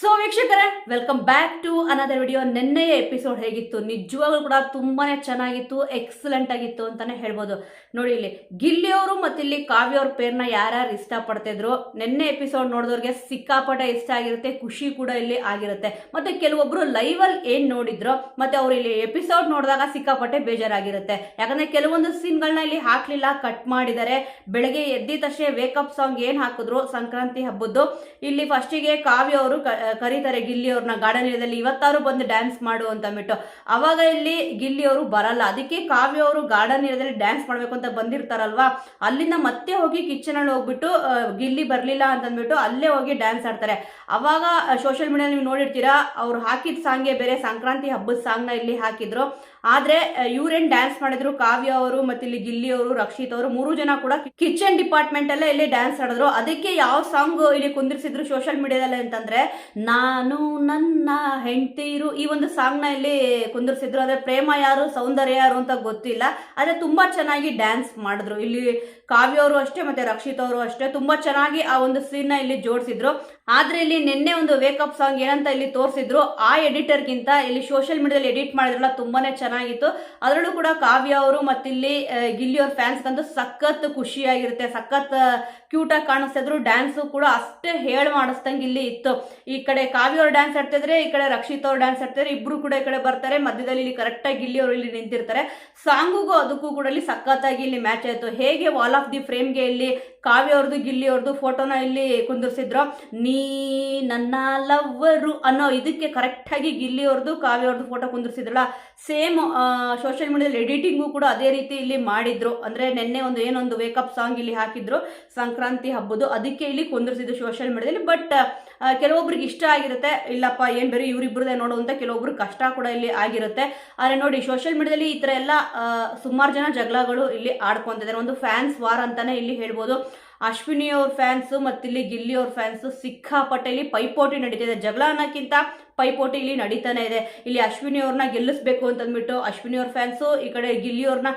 So ವೀಕ್ಷಕರೇ, welcome back to another video. ನಿನ್ನೆಯ episode ಹೇಗಿತ್ತು? ನಿಜವಾಗ್ಲೂ ಕೂಡ ತುಂಬಾನೇ ಚೆನ್ನಾಗಿತ್ತು, ಎಕ್ಸಲೆಂಟ್ ಆಗಿತ್ತು ಅಂತಾನೆ ಹೇಳ್ಬೋದು. ನೋಡಿ, ಇಲ್ಲಿ ಗಿಲ್ಲಿ ಅವರು ಮತ್ತೆ ಇಲ್ಲಿ ಕಾವ್ಯ ಅವ್ರ ಪೇರ್ನ ಯಾರ್ಯಾರು ಇಷ್ಟಪಡ್ತಿದ್ರು, ನಿನ್ನೆ ಎಪಿಸೋಡ್ ನೋಡಿದವ್ರಿಗೆ ಸಿಕ್ಕಾಪಟ್ಟೆ ಇಷ್ಟ ಆಗಿರುತ್ತೆ, ಖುಷಿ ಕೂಡ ಇಲ್ಲಿ ಆಗಿರುತ್ತೆ. ಮತ್ತೆ ಕೆಲವೊಬ್ರು ಲೈವ್ ಅಲ್ಲಿ ಏನ್ ನೋಡಿದ್ರು ಮತ್ತೆ ಅವ್ರು ಇಲ್ಲಿ ಎಪಿಸೋಡ್ ನೋಡಿದಾಗ ಸಿಕ್ಕಾಪಟ್ಟೆ ಬೇಜಾರಾಗಿರುತ್ತೆ. ಯಾಕಂದ್ರೆ ಕೆಲವೊಂದು ಸೀನ್ಗಳನ್ನ ಇಲ್ಲಿ ಹಾಕ್ಲಿಲ್ಲ, ಕಟ್ ಮಾಡಿದ್ದಾರೆ. ಬೆಳಗ್ಗೆ ಎದ್ದಿದ ತಕ್ಷಣ ವೇಕಪ್ ಸಾಂಗ್ ಏನ್ ಹಾಕಿದ್ರು ಸಂಕ್ರಾಂತಿ ಹಬ್ಬದ್ದು, ಇಲ್ಲಿ ಫಸ್ಟಿಗೆ ಕಾವ್ಯ ಅವರು ಕರೀತಾರೆ ಗಿಲ್ಲಿ ಅವ್ರನ್ನ ಗಾರ್ಡನ್ ಏರಿಯಾದಲ್ಲಿ, ಇವತ್ತಾರು ಬಂದು ಡ್ಯಾನ್ಸ್ ಮಾಡು ಅಂತ ಅಂದ್ಬಿಟ್ಟು. ಅವಾಗ ಇಲ್ಲಿ ಗಿಲ್ಲಿ ಅವರು ಬರಲ್ಲ, ಅದಕ್ಕೆ ಕಾವ್ಯ ಅವರು ಗಾರ್ಡನ್ ಏರಿಯಾದಲ್ಲಿ ಡ್ಯಾನ್ಸ್ ಮಾಡ್ಬೇಕು ಅಂತ ಬಂದಿರ್ತಾರಲ್ವಾ, ಅಲ್ಲಿಂದ ಮತ್ತೆ ಹೋಗಿ ಕಿಚನ್ ಅಲ್ಲಿ ಹೋಗ್ಬಿಟ್ಟು ಗಿಲ್ಲಿ ಬರ್ಲಿಲ್ಲ ಅಂತ ಅಂದ್ಬಿಟ್ಟು ಅಲ್ಲೇ ಹೋಗಿ ಡ್ಯಾನ್ಸ್ ಆಡ್ತಾರೆ. ಅವಾಗ ಸೋಷಿಯಲ್ ಮೀಡಿಯಾ ನೀವು ನೋಡಿರ್ತೀರಾ, ಅವ್ರು ಹಾಕಿದ ಸಾಂಗ್ಗೆ ಬೇರೆ ಸಂಕ್ರಾಂತಿ ಹಬ್ಬದ ಸಾಂಗ್ ನ ಇಲ್ಲಿ ಹಾಕಿದ್ರು. ಆದ್ರೆ ಇವ್ರೇನ್ ಡ್ಯಾನ್ಸ್ ಮಾಡಿದ್ರು, ಕಾವ್ಯ ಅವರು ಮತ್ತೆ ಇಲ್ಲಿ ಗಿಲ್ಲಿ ಅವರು, ರಕ್ಷಿತ್ ಅವರು, 3 ಜನ ಕೂಡ ಕಿಚನ್ ಡಿಪಾರ್ಟ್ಮೆಂಟ್ ಅಲ್ಲೇ ಇಲ್ಲಿ ಡ್ಯಾನ್ಸ್ ಆಡಿದ್ರು. ಅದಕ್ಕೆ ಯಾವ ಸಾಂಗ್ ಇಲ್ಲಿ ಕುಂದಿರ್ಸಿದ್ರು ಸೋಷಿಯಲ್ ಮೀಡಿಯಾದಲ್ಲಿ ಅಂತಂದ್ರೆ, ನಾನು ನನ್ನ ಹೆಂಡತಿರು ಈ ಒಂದು ಸಾಂಗ್ ನ ಇಲ್ಲಿ ಕುಂದಿರ್ಸಿದ್ರು. ಆದ್ರೆ ಪ್ರೇಮ ಯಾರು ಸೌಂದರ್ಯ ಯಾರು ಅಂತ ಗೊತ್ತಿಲ್ಲ, ಆದ್ರೆ ತುಂಬಾ ಚೆನ್ನಾಗಿ ಡ್ಯಾನ್ಸ್ ಮಾಡಿದ್ರು. ಇಲ್ಲಿ ಕಾವ್ಯ ಅವರು ಅಷ್ಟೇ ಮತ್ತೆ ರಕ್ಷಿತ್ ಅವರು ಅಷ್ಟೇ ತುಂಬಾ ಚೆನ್ನಾಗಿ ಆ ಒಂದು ಸೀನ್ ನ ಇಲ್ಲಿ ಜೋಡಿಸಿದ್ರು. ಆದ್ರೆ ಇಲ್ಲಿ ನಿನ್ನೆ ಒಂದು ವೇಕಪ್ ಸಾಂಗ್ ಏನಂತ ಇಲ್ಲಿ ತೋರಿಸಿದ್ರು, ಆ ಎಡಿಟರ್ ಗಿಂತ ಇಲ್ಲಿ ಸೋಷಿಯಲ್ ಮೀಡಿಯಾದಲ್ಲಿ ಎಡಿಟ್ ಮಾಡಿದ್ರಲ್ಲ ತುಂಬಾನೇ ಚೆನ್ನಾಗಿತ್ತು. ಅದರಲ್ಲೂ ಕೂಡ ಕಾವ್ಯ ಅವರು ಮತ್ತೆ ಇಲ್ಲಿ ಗಿಲ್ಲಿ ಅವ್ರ ಫ್ಯಾನ್ಸ್ ಅಂತೂ ಸಖತ್ ಖುಷಿಯಾಗಿರುತ್ತೆ, ಸಖತ್ ಕ್ಯೂಟ್ ಆಗಿ ಕಾಣಿಸ್ತಿದ್ರು. ಡ್ಯಾನ್ಸ್ ಕೂಡ ಅಷ್ಟೇ ಹೇಳಿ ಮಾಡಿಸ್ದಂಗೆ ಇಲ್ಲಿ ಇತ್ತು. ಈ ಕಡೆ ಕಾವ್ಯ ಅವ್ರು ಡ್ಯಾನ್ಸ್ ಆಡ್ತಿದ್ರೆ, ಈ ಕಡೆ ರಕ್ಷಿತ್ ಅವ್ರು ಡ್ಯಾನ್ಸ್ ಆಡ್ತಿದ್ರೆ, ಇಬ್ರು ಕೂಡ ಈ ಕಡೆ ಬರ್ತಾರೆ, ಮಧ್ಯದಲ್ಲಿ ಇಲ್ಲಿ ಕರೆಕ್ಟ್ ಆಗಿ ಗಿಲ್ಲಿ ಅವರು ಇಲ್ಲಿ ನಿಂತಿರ್ತಾರೆ. ಸಾಂಗುಗೂ ಅದಕ್ಕೂ ಕೂಡ ಇಲ್ಲಿ ಸಖತ್ತಾಗಿ ಇಲ್ಲಿ ಮ್ಯಾಚ್ ಆಯ್ತು. ಹೇಗೆ ವಾಲ್ ಆಫ್ ದಿ ಫ್ರೇಮ್ಗೆ ಇಲ್ಲಿ ಕಾವ್ಯ ಅವ್ರದ್ದು ಗಿಲ್ಲಿ ಅವ್ರದ್ದು ಫೋಟೋನ ಇಲ್ಲಿ ಕುಂದಿರ್ಸಿದ್ರು, ನೀ ನನ್ನ ಲವ್ವರು ಅನ್ನೋ ಇದಕ್ಕೆ ಕರೆಕ್ಟ್ ಆಗಿ ಗಿಲ್ಲಿ ಅವ್ರದ್ದು ಕಾವ್ಯ ಅವ್ರದ್ದು ಫೋಟೋ ಕುಂದಿರ್ಸಿದ್ರಲ್ಲ, ಸೇಮ್ ಸೋಷಿಯಲ್ ಮೀಡಿಯಾದಲ್ಲಿ ಎಡಿಟಿಂಗು ಕೂಡ ಅದೇ ರೀತಿ ಇಲ್ಲಿ ಮಾಡಿದ್ರು. ಅಂದ್ರೆ ನಿನ್ನೆ ಏನೊಂದು ವೇಕಪ್ ಸಾಂಗ್ ಇಲ್ಲಿ ಹಾಕಿದ್ರು ಸಂಕ್ರಾಂತಿ ಹಬ್ಬದ್ದು, ಅದಕ್ಕೆ ಇಲ್ಲಿ ಕುಂದಿರ್ಸಿದ್ರು ಸೋಷಿಯಲ್ ಮೀಡಿಯಾದಲ್ಲಿ. ಬಟ್ ಕೆಲವೊಬ್ರಿಗೆ ಇಷ್ಟ ಆಗಿರುತ್ತೆ, ಇಲ್ಲಪ್ಪ ಏನ್ ಬೇರೆ ಇವರಿಬ್ಬರದೇ ನೋಡು ಅಂತ ಕೆಲವೊಬ್ರು ಕಷ್ಟ ಕೂಡ ಇಲ್ಲಿ ಆಗಿರುತ್ತೆ. ಆದ್ರೆ ನೋಡಿ, ಸೋಷಿಯಲ್ ಮೀಡಿಯಾದಲ್ಲಿ ಈ ತರ ಎಲ್ಲ ಸುಮಾರು ಜನ ಜಗಳಗಳು ಇಲ್ಲಿ ಆಡ್ಕೊಂತಿದ್ದಾರೆ. ಒಂದು ಫ್ಯಾನ್ಸ್ ವಾರ್ ಅಂತಾನೆ ಇಲ್ಲಿ ಹೇಳ್ಬೋದು. ಅಶ್ವಿನಿ ಅವ್ರ ಫ್ಯಾನ್ಸ್ ಮತ್ತೆ ಇಲ್ಲಿ ಗಿಲ್ಲಿ ಅವ್ರ ಫ್ಯಾನ್ಸ್ ಸಿಕ್ಕಾಪಟ್ಟೆ ಇಲ್ಲಿ ಪೈಪೋಟಿ ನಡೀತಿದೆ. ಜಗಳ ಅನ್ನೋಕ್ಕಿಂತ ಪೈಪೋಟಿ ಇಲ್ಲಿ ನಡೀತಾನೆ ಇದೆ. ಇಲ್ಲಿ ಅಶ್ವಿನಿ ಅವ್ರನ್ನ ಗೆಲ್ಲಿಸ್ಬೇಕು ಅಂತ ಅಂದ್ಬಿಟ್ಟು ಅಶ್ವಿನಿ ಅವ್ರ ಫ್ಯಾನ್ಸು, ಈ ಕಡೆ ಗಿಲ್ಲಿ ಅವ್ರನ್ನ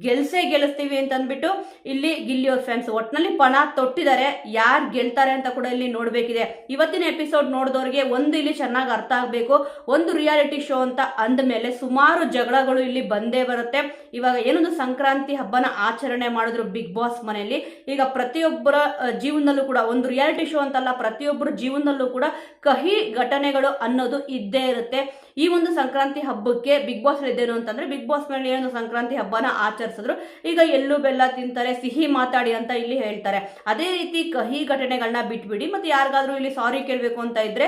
ಗೆಲ್ಲಿಸ್ತೀವಿ ಅಂತ ಅಂದ್ಬಿಟ್ಟು ಇಲ್ಲಿ ಗಿಲ್ಲಿ ಅವ್ರ ಫ್ಯಾನ್ಸ್ ಒಟ್ಟಿನಲ್ಲಿ ಪಣ ತೊಟ್ಟಿದ್ದಾರೆ. ಯಾರು ಗೆಲ್ತಾರೆ ಅಂತ ಕೂಡ ಇಲ್ಲಿ ನೋಡ್ಬೇಕಿದೆ. ಇವತ್ತಿನ ಎಪಿಸೋಡ್ ನೋಡಿದವ್ರಿಗೆ ಒಂದು ಇಲ್ಲಿ ಚೆನ್ನಾಗಿ ಅರ್ಥ ಆಗ್ಬೇಕು, ಒಂದು ರಿಯಾಲಿಟಿ ಶೋ ಅಂತ ಅಂದಮೇಲೆ ಸುಮಾರು ಜಗಳಗಳು ಇಲ್ಲಿ ಬಂದೇ ಬರುತ್ತೆ. ಇವಾಗ ಏನೊಂದು ಸಂಕ್ರಾಂತಿ ಹಬ್ಬನ ಆಚರಣೆ ಮಾಡಿದ್ರು ಬಿಗ್ ಬಾಸ್ ಮನೆಯಲ್ಲಿ, ಈಗ ಪ್ರತಿಯೊಬ್ಬರ ಜೀವನದಲ್ಲೂ ಕೂಡ ಒಂದು ರಿಯಾಲಿಟಿ ಶೋ ಅಂತಲ್ಲ, ಪ್ರತಿಯೊಬ್ಬರ ಜೀವನದಲ್ಲೂ ಕೂಡ ಕಹಿ ಘಟನೆಗಳು ಅನ್ನೋದು ಇದ್ದೇ ಇರುತ್ತೆ. ಈ ಒಂದು ಸಂಕ್ರಾಂತಿ ಹಬ್ಬಕ್ಕೆ ಬಿಗ್ ಬಾಸ್ ಇದ್ದೇನು ಅಂತಂದ್ರೆ, ಬಿಗ್ ಬಾಸ್ ಮೇಲೆ ಏನೊಂದು ಸಂಕ್ರಾಂತಿ ಹಬ್ಬನ ಆಚರಿಸಿದ್ರು. ಈಗ ಎಳ್ಳು ಬೆಲ್ಲ ತಿಂತಾರೆ, ಸಿಹಿ ಮಾತಾಡಿ ಅಂತ ಇಲ್ಲಿ ಹೇಳ್ತಾರೆ. ಅದೇ ರೀತಿ ಕಹಿ ಘಟನೆಗಳನ್ನ ಬಿಟ್ಬಿಡಿ, ಮತ್ತೆ ಯಾರಿಗಾದ್ರೂ ಇಲ್ಲಿ ಸಾರಿ ಕೇಳಬೇಕು ಅಂತ ಇದ್ರೆ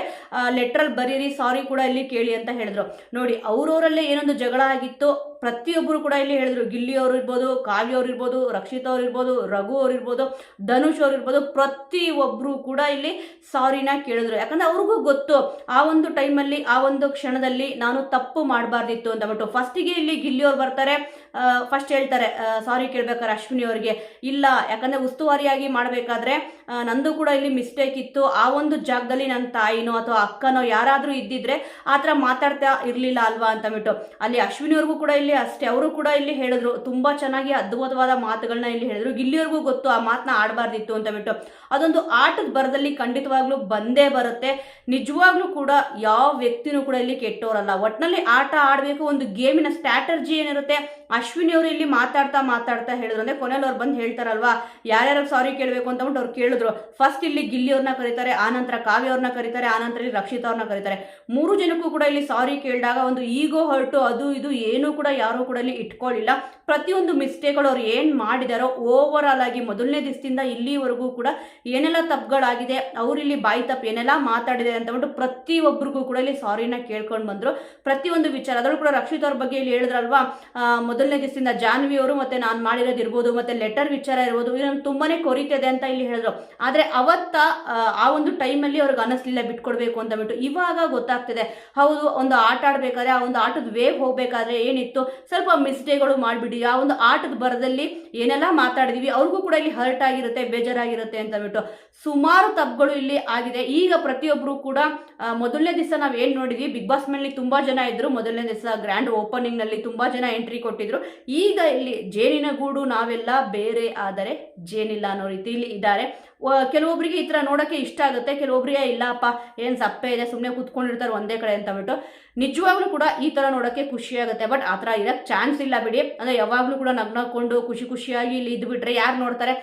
ಲೆಟ್ರಲ್ ಬರೀರಿ, ಸಾರಿ ಕೂಡ ಇಲ್ಲಿ ಕೇಳಿ ಅಂತ ಹೇಳಿದ್ರು. ನೋಡಿ, ಅವ್ರವರಲ್ಲೇ ಏನೊಂದು ಜಗಳ ಆಗಿತ್ತು, ಪ್ರತಿಯೊಬ್ಬರು ಕೂಡ ಇಲ್ಲಿ ಹೇಳಿದ್ರು. ಗಿಲ್ಲಿ ಅವರು ಇರ್ಬೋದು, ಕಾವ್ಯ ಅವ್ರು ಇರ್ಬೋದು, ರಕ್ಷಿತ್ ಅವ್ರು ಇರ್ಬೋದು, ರಘು ಅವ್ರು ಇರ್ಬೋದು, ಧನುಷ್ ಅವ್ರು ಇರ್ಬೋದು, ಪ್ರತಿಯೊಬ್ರು ಕೂಡ ಇಲ್ಲಿ ಸಾರಿನ ಕೇಳಿದ್ರು. ಯಾಕಂದ್ರೆ ಅವ್ರಿಗೂ ಗೊತ್ತು ಆ ಒಂದು ಟೈಮಲ್ಲಿ, ಆ ಒಂದು ಕ್ಷಣದಲ್ಲಿ ನಾನು ತಪ್ಪು ಮಾಡಬಾರ್ದಿತ್ತು ಅಂತ ಬಿಟ್ಟು. ಫಸ್ಟಿಗೆ ಇಲ್ಲಿ ಗಿಲ್ಲಿ ಅವ್ರು ಬರ್ತಾರೆ, ಫಸ್ಟ್ ಹೇಳ್ತಾರೆ ಸಾರಿ ಕೇಳ್ಬೇಕಾರೆ ಅಶ್ವಿನಿ ಅವ್ರಿಗೆ, ಇಲ್ಲ ಯಾಕಂದ್ರೆ ಉಸ್ತುವಾರಿಯಾಗಿ ಮಾಡಬೇಕಾದ್ರೆ ನಂದು ಕೂಡ ಇಲ್ಲಿ ಮಿಸ್ಟೇಕ್ ಇತ್ತು, ಆ ಒಂದು ಜಾಗದಲ್ಲಿ ನನ್ನ ತಾಯಿನೋ ಅಥವಾ ಅಕ್ಕನೋ ಯಾರಾದ್ರೂ ಇದ್ದಿದ್ರೆ ಆ ಥರ ಮಾತಾಡ್ತಾ ಇರ್ಲಿಲ್ಲ ಅಲ್ವಾ ಅಂತ ಬಿಟ್ಟು. ಅಲ್ಲಿ ಅಶ್ವಿನಿ ಅವ್ರಿಗೂ ಕೂಡ ಇಲ್ಲಿ ಅಷ್ಟೇ, ಅವರು ಕೂಡ ಇಲ್ಲಿ ಹೇಳಿದ್ರು, ತುಂಬಾ ಚೆನ್ನಾಗಿ ಅದ್ಭುತವಾದ ಮಾತುಗಳನ್ನ ಇಲ್ಲಿ ಹೇಳಿದ್ರು. ಗಿಲ್ಲಿಯವ್ರಿಗೂ ಗೊತ್ತು ಆ ಮಾತನ್ನ ಆಡಬಾರ್ದಿತ್ತು ಅಂತ ಬಿಟ್ಟು. ಅದೊಂದು ಆಟದ ಬರದಲ್ಲಿ ಖಂಡಿತವಾಗ್ಲೂ ಬಂದೇ ಬರುತ್ತೆ. ನಿಜವಾಗ್ಲೂ ಕೂಡ ಯಾವ ವ್ಯಕ್ತಿನೂ ಕೂಡ ಇಲ್ಲಿ ಕೆಟ್ಟವರಲ್ಲ. ಒಟ್ಟಿನಲ್ಲಿ ಆಟ ಆಡಬೇಕು, ಒಂದು ಗೇಮಿನ ಸ್ಟ್ರಾಟರ್ಜಿ ಏನಿರುತ್ತೆ. ಅಶ್ವಿನಿ ಅವರು ಇಲ್ಲಿ ಮಾತಾಡ್ತಾ ಹೇಳಿದ್ರು. ಅಂದ್ರೆ ಕೊನೆಯಲ್ಲಿ ಅವ್ರು ಬಂದು ಹೇಳ್ತಾರಲ್ವಾ, ಯಾರ್ಯಾರು ಸಾರಿ ಕೇಳಬೇಕು ಅಂತ ಅವ್ರು ಕೇಳಿದ್ರು. ಫಸ್ಟ್ ಇಲ್ಲಿ ಗಿಲ್ಲಿ ಅವ್ರನ್ನ ಕರೀತಾರೆ, ಆನಂತರ ಕಾವ್ಯ ಅವ್ರನ್ನ ಕರೀತಾರೆ, ಆನಂತರ ಇಲ್ಲಿ ರಕ್ಷಿತ್ ಅವ್ರನ್ನ ಕರೀತಾರೆ. 3 ಜನಕ್ಕೂ ಕೂಡ ಇಲ್ಲಿ ಸಾರಿ ಕೇಳಿದಾಗ ಒಂದು ಈಗೋ ಹೊರಟು ಅದು ಇದು ಏನೂ ಕೂಡ ಯಾರು ಕೂಡ ಇಲ್ಲಿ ಇಟ್ಕೊಳ್ಳಿಲ್ಲ. ಪ್ರತಿಯೊಂದು ಮಿಸ್ಟೇಕ್ಗಳು ಅವ್ರು ಏನ್ ಮಾಡಿದಾರೋ ಓವರ್ ಆಲ್ ಆಗಿ ಮೊದಲನೇ ದಿವಸದಿಂದ ಇಲ್ಲಿವರೆಗೂ ಕೂಡ ಏನೆಲ್ಲ ತಪ್ಪುಗಳಾಗಿದೆ, ಅವ್ರಿಲ್ಲಿ ಬಾಯಿ ತಪ್ಪು ಏನೆಲ್ಲ ಮಾತಾಡಿದೆ ಅಂತ ಬಿಟ್ಟು ಪ್ರತಿಯೊಬ್ಬರಿಗೂ ಕೂಡ ಇಲ್ಲಿ ಸಾರಿನ ಕೇಳ್ಕೊಂಡು ಬಂದ್ರು. ಪ್ರತಿಯೊಂದು ವಿಚಾರ ಅದರಲ್ಲೂ ಕೂಡ ರಕ್ಷಿತ್ ಅವ್ರ ಬಗ್ಗೆ ಇಲ್ಲಿ ಹೇಳಿದ್ರಲ್ವಾ, ಮೊದಲನೇ ದಿವಸದಿಂದ ಜಾನ್ವಿ ಅವರು ಮತ್ತೆ ನಾನು ಮಾಡಿರೋದು ಇರ್ಬೋದು, ಮತ್ತೆ ಲೆಟರ್ ವಿಚಾರ ಇರ್ಬೋದು, ಇದನ್ನು ತುಂಬಾನೇ ಕೊರಿತಿದೆ ಅಂತ ಇಲ್ಲಿ ಹೇಳಿದ್ರು. ಆದ್ರೆ ಅವತ್ತ ಆ ಒಂದು ಟೈಮಲ್ಲಿ ಅವ್ರಿಗೆ ಅನಿಸ್ಲಿಲ್ಲ ಬಿಟ್ಕೊಡ್ಬೇಕು ಅಂತ ಬಿಟ್ಟು. ಇವಾಗ ಗೊತ್ತಾಗ್ತಿದೆ, ಹೌದು ಒಂದು ಆಟ ಆಡ್ಬೇಕಾದ್ರೆ, ಆ ಒಂದು ಆಟದ ವೇವ್ ಹೋಗ್ಬೇಕಾದ್ರೆ ಏನಿತ್ತು, ಸ್ವಲ್ಪ ಮಿಸ್ಟೇಕ್ಗಳು ಮಾಡ್ಬಿಡಿ, ಆ ಒಂದು ಆಟದ ಬರದಲ್ಲಿ ಏನೆಲ್ಲ ಮಾತಾಡಿದೀವಿ ಅವ್ರಿಗೂ ಕೂಡ ಇಲ್ಲಿ ಹರ್ಟ್ ಆಗಿರುತ್ತೆ, ಬೇಜಾರಾಗಿರುತ್ತೆ ಅಂತ ಬಿಟ್ಟು ಸುಮಾರು ತಪ್ಪುಗಳು ಇಲ್ಲಿ ಆಗಿದೆ. ಈಗ ಪ್ರತಿಯೊಬ್ರು ಕೂಡ ಮೊದಲನೇ ದಿವಸ ನಾವ್ ಏನ್ ನೋಡಿದ್ವಿ, ಬಿಗ್ ಬಾಸ್ ಮೇಲೆ ತುಂಬಾ ಜನ ಇದ್ರು. ಮೊದಲನೇ ದಿವಸ ಗ್ರ್ಯಾಂಡ್ ಓಪನಿಂಗ್ ನಲ್ಲಿ ತುಂಬಾ ಜನ ಎಂಟ್ರಿ ಕೊಟ್ಟಿದ್ರು. ಈಗ ಇಲ್ಲಿ ಜೇನಿನ ಗೂಡು ನಾವೆಲ್ಲ ಬೇರೆ ಆದರೆ ಜೇನಿಲ್ಲ ಅನ್ನೋ ರೀತಿಯಲ್ಲಿ ಇದ್ದಾರೆ. ಕೆಲವೊಬ್ಬರಿಗೆ ಈ ಥರ ನೋಡೋಕ್ಕೆ ಇಷ್ಟ ಆಗುತ್ತೆ, ಕೆಲವೊಬ್ಬರಿಗೆ ಇಲ್ಲಪ್ಪ ಏನು ಸಪ್ಪೆ ಇದೆ ಸುಮ್ಮನೆ ಕೂತ್ಕೊಂಡಿರ್ತಾರೆ ಒಂದೇ ಕಡೆ ಅಂತ ಬಿಟ್ಟು. ನಿಜವಾಗ್ಲೂ ಕೂಡ ಈ ಥರ ನೋಡೋಕ್ಕೆ ಖುಷಿ ಆಗುತ್ತೆ. ಬಟ್ ಆ ಥರ ಇರೋಕ್ಕೆ ಚಾನ್ಸ್ ಇಲ್ಲ ಬಿಡಿ. ಅಂದರೆ ಯಾವಾಗಲೂ ಕೂಡ ನಗ್ನಕೊಂಡು ಖುಷಿಯಾಗಿ ಇಲ್ಲಿ ಇದ್ಬಿಟ್ರೆ ಯಾರು ನೋಡ್ತಾರೆ,